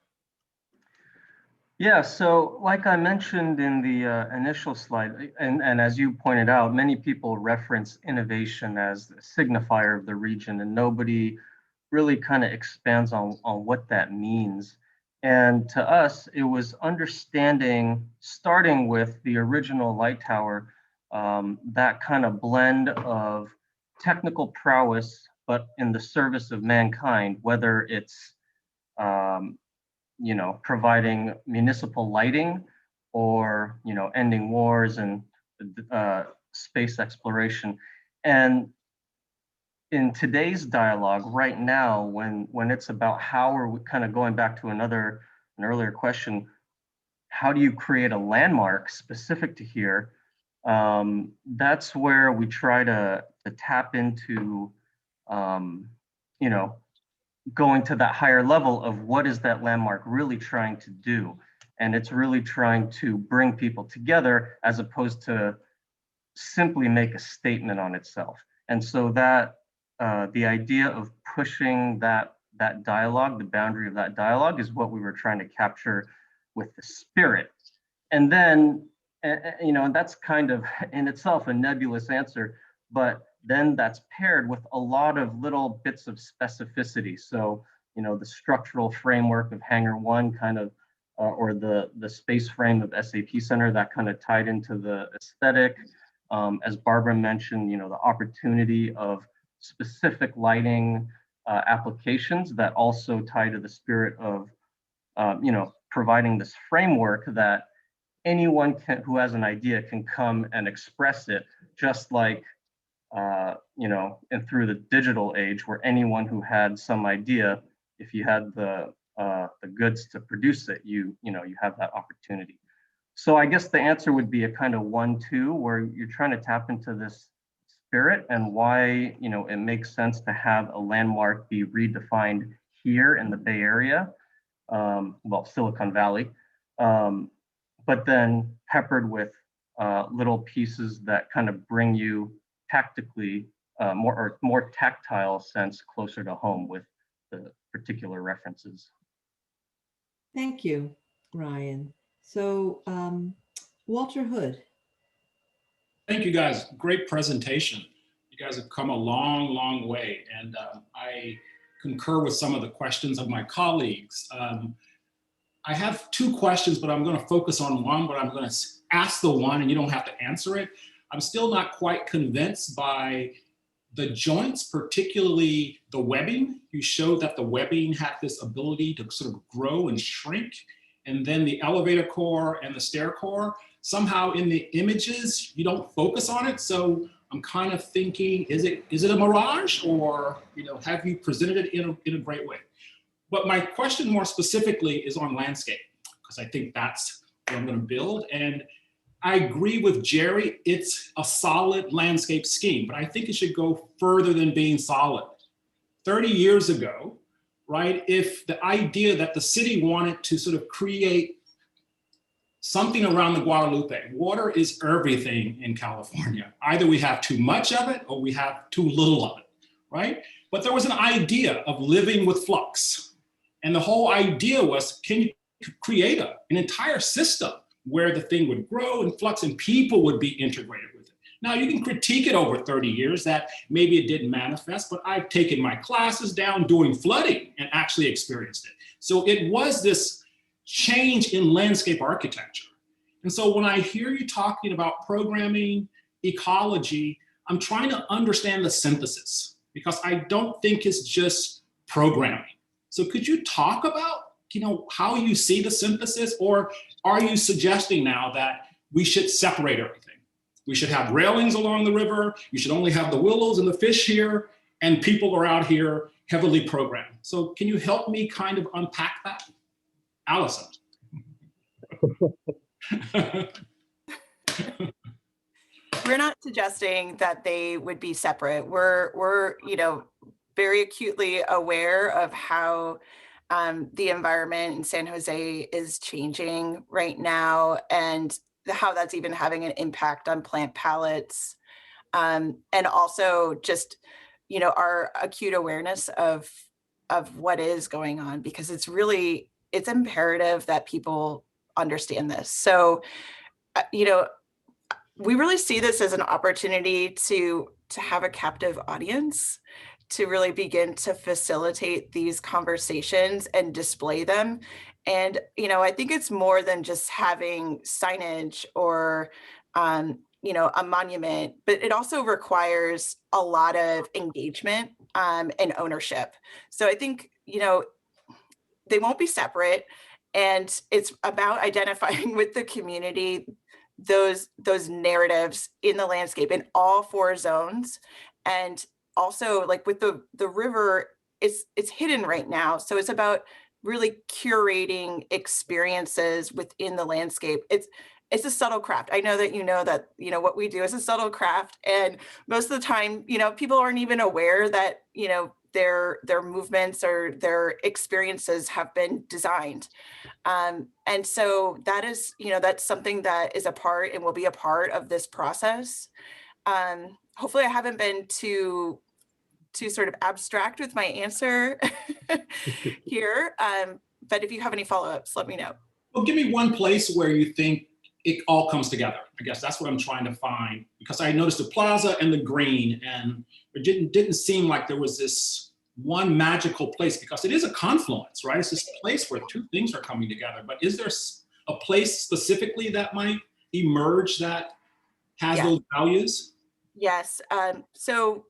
Yeah, so like I mentioned in the initial slide, and as you pointed out, many people reference innovation as the signifier of the region, and nobody really kind of expands on what that means. And to us, it was understanding, starting with the original light tower, that kind of blend of technical prowess, but in the service of mankind, whether it's you know, providing municipal lighting or, you know, ending wars and space exploration. And in today's dialogue right now, when it's about how are we kind of going back to an earlier question, how do you create a landmark specific to here? That's where we try to tap into, you know, going to that higher level of what is that landmark really trying to do. And it's really trying to bring people together as opposed to simply make a statement on itself. And so that the idea of pushing that dialogue, the boundary of that dialogue, is what we were trying to capture with the spirit. And then, you know, and that's kind of in itself a nebulous answer, but then that's paired with a lot of little bits of specificity. So, you know, the structural framework of Hangar 1 kind of, or the space frame of SAP Center, that kind of tied into the aesthetic. As Barbara mentioned, you know, the opportunity of specific lighting applications that also tie to the spirit of, you know, providing this framework that anyone who has an idea can come and express it, just like, you know, and through the digital age where anyone who had some idea, if you had the goods to produce it, you know, you have that opportunity. So I guess the answer would be a kind of 1-2 where you're trying to tap into this spirit and why, you know, it makes sense to have a landmark be redefined here in the Bay Area, well, Silicon Valley, but then peppered with little pieces that kind of bring you tactically, more tactile sense closer to home with the particular references. Thank you, Ryan. So Walter Hood. Thank you guys, great presentation. You guys have come a long, long way. And I concur with some of the questions of my colleagues. I have two questions, but I'm gonna focus on one, but I'm gonna ask the one and you don't have to answer it. I'm still not quite convinced by the joints, particularly the webbing. You showed that the webbing had this ability to sort of grow and shrink. And then the elevator core and the stair core, somehow in the images, you don't focus on it. So I'm kind of thinking, is it a mirage, or, you know, have you presented it in a great way? But my question more specifically is on landscape, because I think that's what I'm going to build. And I agree with Jerry, it's a solid landscape scheme, but I think it should go further than being solid. 30 years ago, right, if the idea that the city wanted to sort of create something around the Guadalupe, water is everything in California. Either we have too much of it or we have too little of it, right? But there was an idea of living with flux. And the whole idea was, can you create an entire system where the thing would grow and flux and people would be integrated with it. Now you can critique it over 30 years that maybe it didn't manifest, but I've taken my classes down doing flooding and actually experienced it. So it was this change in landscape architecture. And so when I hear you talking about programming, ecology, I'm trying to understand the synthesis because I don't think it's just programming. So could you talk about, you know, how you see the synthesis, or are you suggesting now that we should separate everything? We should have railings along the river. You should only have the willows and the fish here, and people are out here heavily programmed. So can you help me kind of unpack that? Allison. We're not suggesting that they would be separate. We're very acutely aware of how the environment in San Jose is changing right now, and how that's even having an impact on plant palettes, and also just our acute awareness of what is going on, because it's imperative that people understand this. So we really see this as an opportunity to have a captive audience, to really begin to facilitate these conversations and display them. And I think it's more than just having signage or a monument, but it also requires a lot of engagement and ownership. So I think they won't be separate, and it's about identifying with the community those narratives in the landscape in all 4 zones. And also, like with the river, it's hidden right now, so it's about really curating experiences within the landscape. It's a subtle craft. I know that what we do is a subtle craft, and most of the time people aren't even aware that their movements or their experiences have been designed. And so that is, that's something that is a part and will be a part of this process. Hopefully I haven't been too sort of abstract with my answer here. But if you have any follow-ups, let me know. Well, give me one place where you think it all comes together. I guess that's what I'm trying to find, because I noticed the plaza and the green, and it didn't seem like there was this one magical place, because it is a confluence, right? It's this place where 2 things are coming together. But is there a place specifically that might emerge that has those values? Yes. So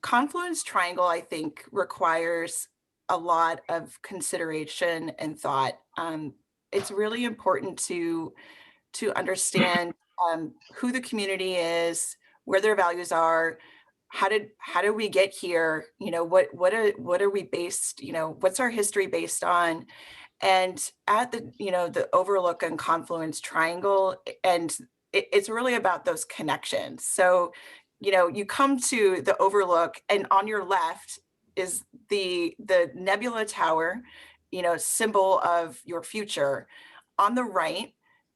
Confluence Triangle, I think, requires a lot of consideration and thought. It's really important to understand who the community is, where their values are, how did we get here? What are we based? What's our history based on? And at the overlook and Confluence Triangle, and it's really about those connections. So you come to the overlook, and on your left is the Nebula Tower, symbol of your future. On the right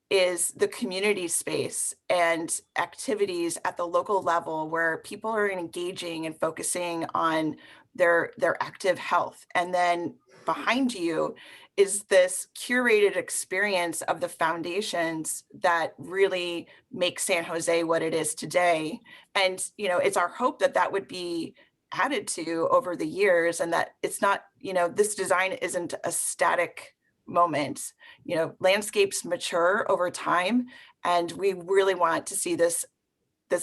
is the community space and activities at the local level where people are engaging and focusing on their active health. And then behind you is this curated experience of the foundations that really make San Jose what it is today. And it's our hope that that would be added to over the years, and that it's not, this design isn't a static moment. Landscapes mature over time, and we really want to see this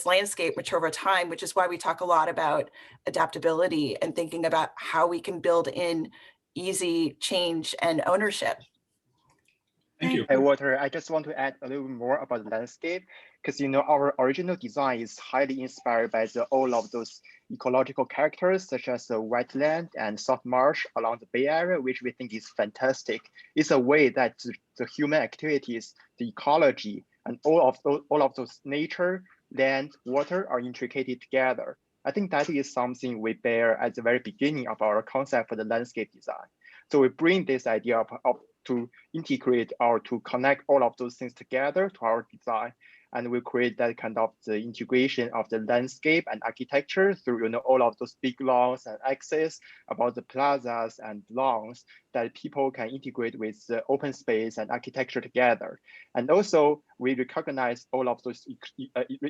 landscape mature over time, which is why we talk a lot about adaptability and thinking about how we can build in easy change and ownership. Thank you. Hey, Walter, I just want to add a little more about the landscape, because our original design is highly inspired by all of those ecological characters, such as the wetland and salt marsh along the Bay Area, which we think is fantastic. It's a way that the human activities, the ecology, and all of those nature, land, water are intricated together. I think that is something we bear at the very beginning of our concept for the landscape design. So we bring this idea to integrate or to connect all of those things together to our design. And we create that kind of the integration of the landscape and architecture through all of those big lawns and axes about the plazas and lawns that people can integrate with the open space and architecture together. And also we recognize all of those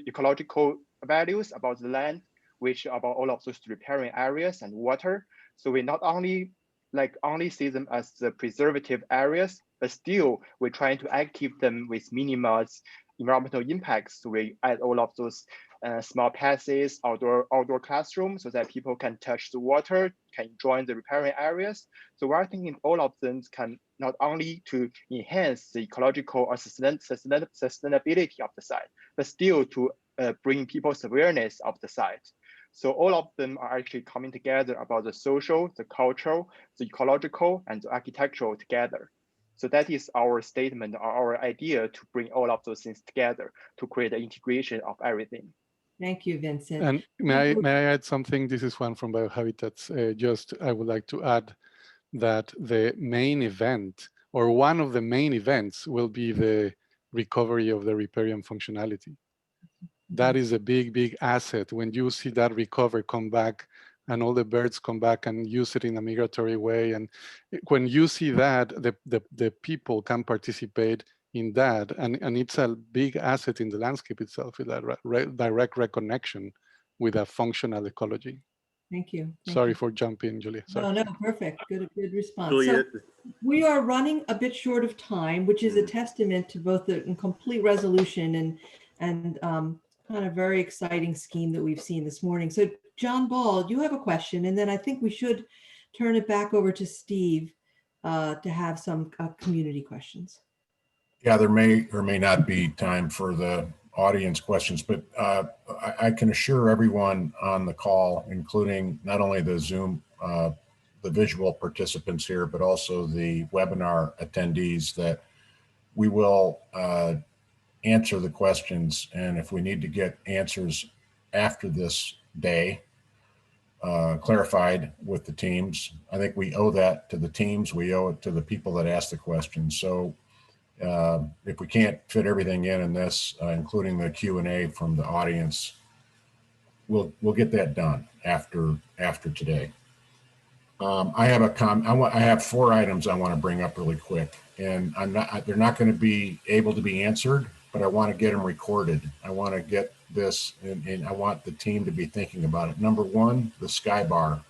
ecological values about the land, which about all of those riparian areas and water. So we not only see them as the preservative areas, but still we're trying to keep them with minimal environmental impacts. So we add all of those small passes, outdoor classrooms, so that people can touch the water, can join the riparian areas. So we're thinking all of them can not only to enhance the ecological or sustainability of the site, but still to bring people's awareness of the site. So all of them are actually coming together about the social, the cultural, the ecological, and the architectural together. So that is our statement or our idea to bring all of those things together to create the integration of everything. Thank you, Vincent. And may I add something? This is Juan from Biohabitats. I would like to add that the main event, or one of the main events, will be the recovery of the riparian functionality. That is a big, big asset. When you see that recover, come back, and all the birds come back and use it in a migratory way. And when you see that, the people can participate in that. And it's a big asset in the landscape itself, with that direct reconnection with a functional ecology. Thank you. Sorry for jumping, Julia. Sorry. No, perfect. Good response. So we are running a bit short of time, which is a testament to both the complete resolution and kind of very exciting scheme that we've seen this morning. So John Ball, you have a question, and then I think we should turn it back over to Steve to have some community questions. Yeah, there may or may not be time for the audience questions, but I can assure everyone on the call, including not only the Zoom, the visual participants here, but also the webinar attendees, that we will answer the questions. And if we need to get answers after this day clarified with the teams, I think we owe that to the teams. We owe it to the people that ask the questions. So if we can't fit everything in this, including the Q&A from the audience, we'll get that done after today. I have 4 items I want to bring up really quick, and they're not going to be able to be answered, but I want to get them recorded. I want to get this, and I want the team to be thinking about it. Number 1, the sky bar,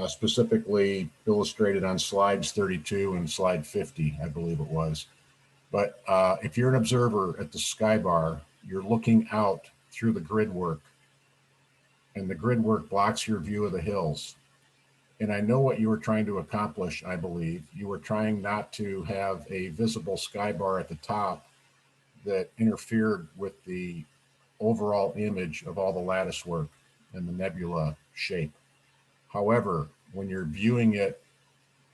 specifically illustrated on slides 32 and slide 50, I believe it was. But if you're an observer at the sky bar, you're looking out through the grid work, and the grid work blocks your view of the hills. And I know what you were trying to accomplish, I believe. You were trying not to have a visible sky bar at the top that interfered with the overall image of all the lattice work and the nebula shape. However, when you're viewing it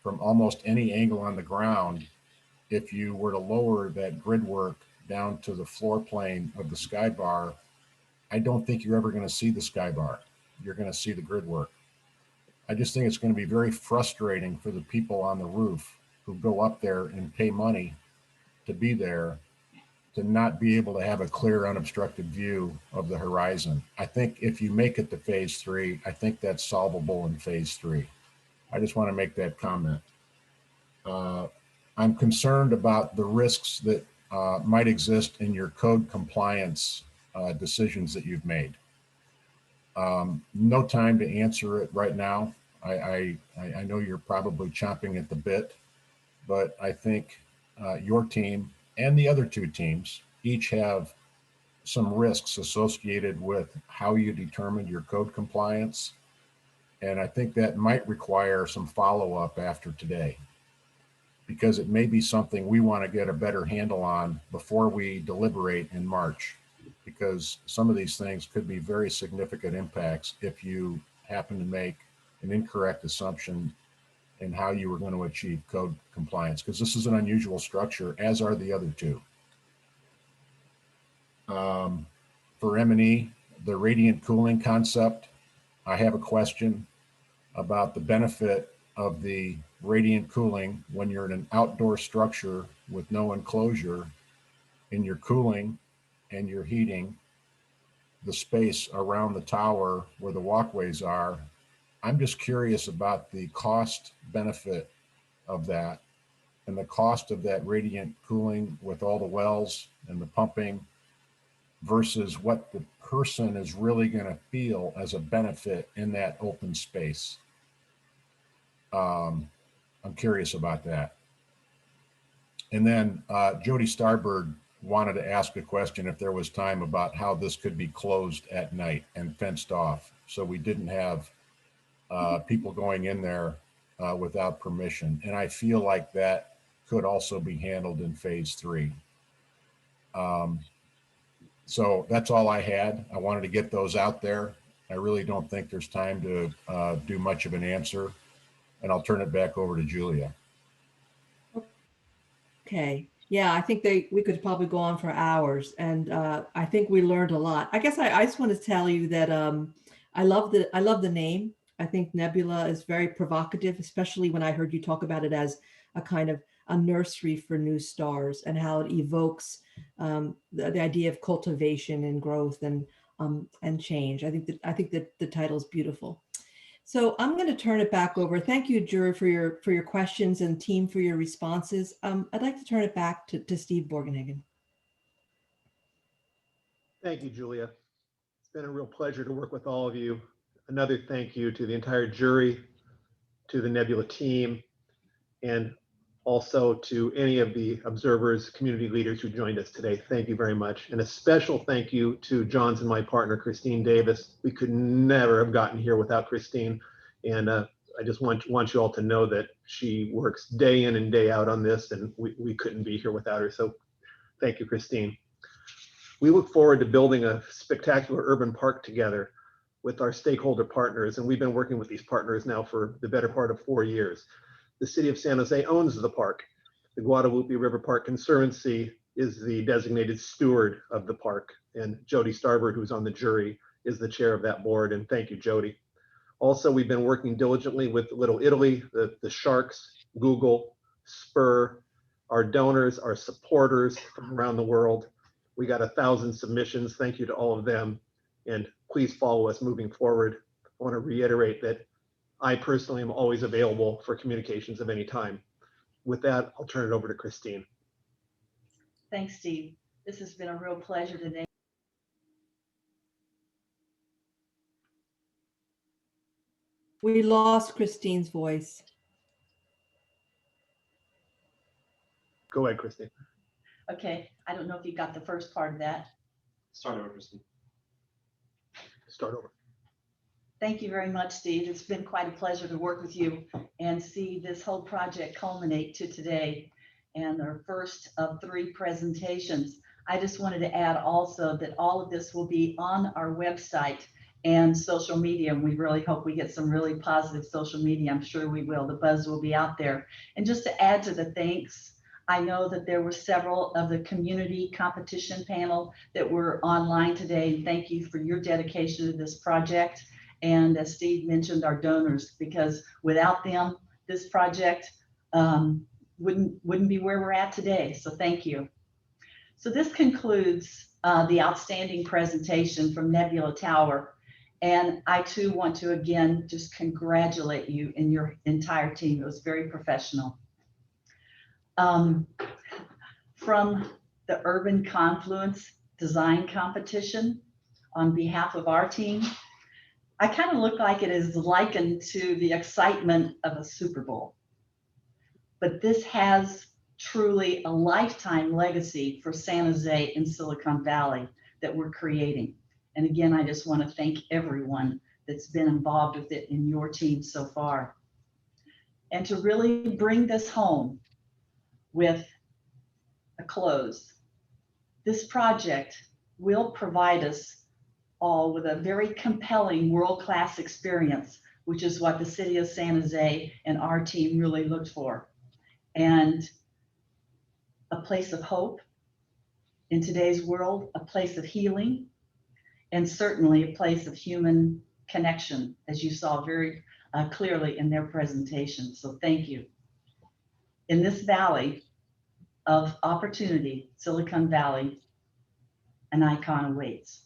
from almost any angle on the ground, if you were to lower that grid work down to the floor plane of the sky bar, I don't think you're ever going to see the sky bar. You're going to see the grid work. I just think it's going to be very frustrating for the people on the roof who go up there and pay money to be there, to not be able to have a clear, unobstructed view of the horizon. I think if you make it to phase 3, I think that's solvable in phase 3. I just want to make that comment. I'm concerned about the risks that might exist in your code compliance decisions that you've made. No time to answer it right now. I know you're probably chomping at the bit, but I think your team and the other 2 teams each have some risks associated with how you determined your code compliance. And I think that might require some follow-up after today, because it may be something we want to get a better handle on before we deliberate in March, because some of these things could be very significant impacts if you happen to make an incorrect assumption in how you were going to achieve code compliance, because this is an unusual structure, as are the other 2. For M&E, the radiant cooling concept, I have a question about the benefit of the radiant cooling when you're in an outdoor structure with no enclosure, and you're cooling and you're heating the space around the tower where the walkways are. I'm just curious about the cost benefit of that, and the cost of that radiant cooling with all the wells and the pumping versus what the person is really going to feel as a benefit in that open space. I'm curious about that. And then Jody Starbird wanted to ask a question, if there was time, about how this could be closed at night and fenced off, so we didn't have people going in there without permission. And I feel like that could also be handled in phase 3. So that's all I had. I wanted to get those out there. I really don't think there's time to do much of an answer, and I'll turn it back over to Julia. Okay. Yeah, I think we could probably go on for hours, and I think we learned a lot. I guess I just want to tell you that I love the name. I think Nebula is very provocative, especially when I heard you talk about it as a kind of a nursery for new stars, and how it evokes the idea of cultivation and growth and change. I think that the title is beautiful. So I'm going to turn it back over. Thank you, Jury, for your questions, and team for your responses. I'd like to turn it back to Steve Borgenhagen. Thank you, Julia. It's been a real pleasure to work with all of you. Another thank you to the entire jury, to the Nebula team, and also to any of the observers, community leaders who joined us today. Thank you very much. And a special thank you to John's and my partner, Christine Davis. We could never have gotten here without Christine. And I just want you all to know that she works day in and day out on this, and we couldn't be here without her. So thank you, Christine. We look forward to building a spectacular urban park together with our stakeholder partners. And we've been working with these partners now for the better part of 4 years. The city of San Jose owns the park. The Guadalupe River Park Conservancy is the designated steward of the park. And Jody Starbird, who's on the jury, is the chair of that board. And thank you, Jody. Also, we've been working diligently with Little Italy, the Sharks, Google, Spur, our donors, our supporters from around the world. We got 1,000 submissions. Thank you to all of them. And please follow us moving forward. I want to reiterate that I personally am always available for communications of any time. With that, I'll turn it over to Christine. Thanks, Steve. This has been a real pleasure today. We lost Christine's voice. Go ahead, Christine. Okay, I don't know if you got the first part of that. Start over, Christine. Start over. Thank you very much, Steve. It's been quite a pleasure to work with you and see this whole project culminate to today and our first of 3 presentations. I just wanted to add also that all of this will be on our website and social media. And we really hope we get some really positive social media. I'm sure we will. The buzz will be out there. And just to add to the thanks, I know that there were several of the community competition panel that were online today. Thank you for your dedication to this project. And as Steve mentioned, our donors, because without them, this project wouldn't be where we're at today. So thank you. So this concludes the outstanding presentation from Nebula Tower. And I too want to again just congratulate you and your entire team. It was very professional. From the Urban Confluence Design Competition, on behalf of our team, I kind of look like it is likened to the excitement of a Super Bowl. But this has truly a lifetime legacy for San Jose and Silicon Valley that we're creating. And again, I just want to thank everyone that's been involved with it in your team so far. And to really bring this home with a close, this project will provide us all with a very compelling world-class experience, which is what the city of San Jose and our team really looked for. And a place of hope in today's world, a place of healing, and certainly a place of human connection, as you saw very clearly in their presentation. So thank you. In this valley of opportunity, Silicon Valley, an icon awaits.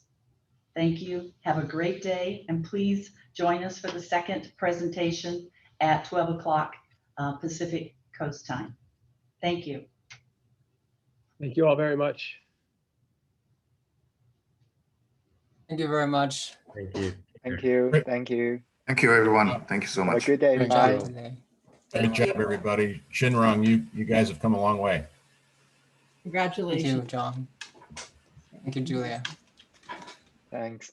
Thank you. Have a great day. And please join us for the second presentation at 12 o'clock Pacific Coast time. Thank you. Thank you all very much. Thank you very much. Thank you. Thank you. Thank you. Thank you, everyone. Thank you so much. Have a good day. Thank Bye. you. Great job, everybody. Shinrong, you guys have come a long way. Congratulations. Thank you, John. Thank you, Julia. Thanks.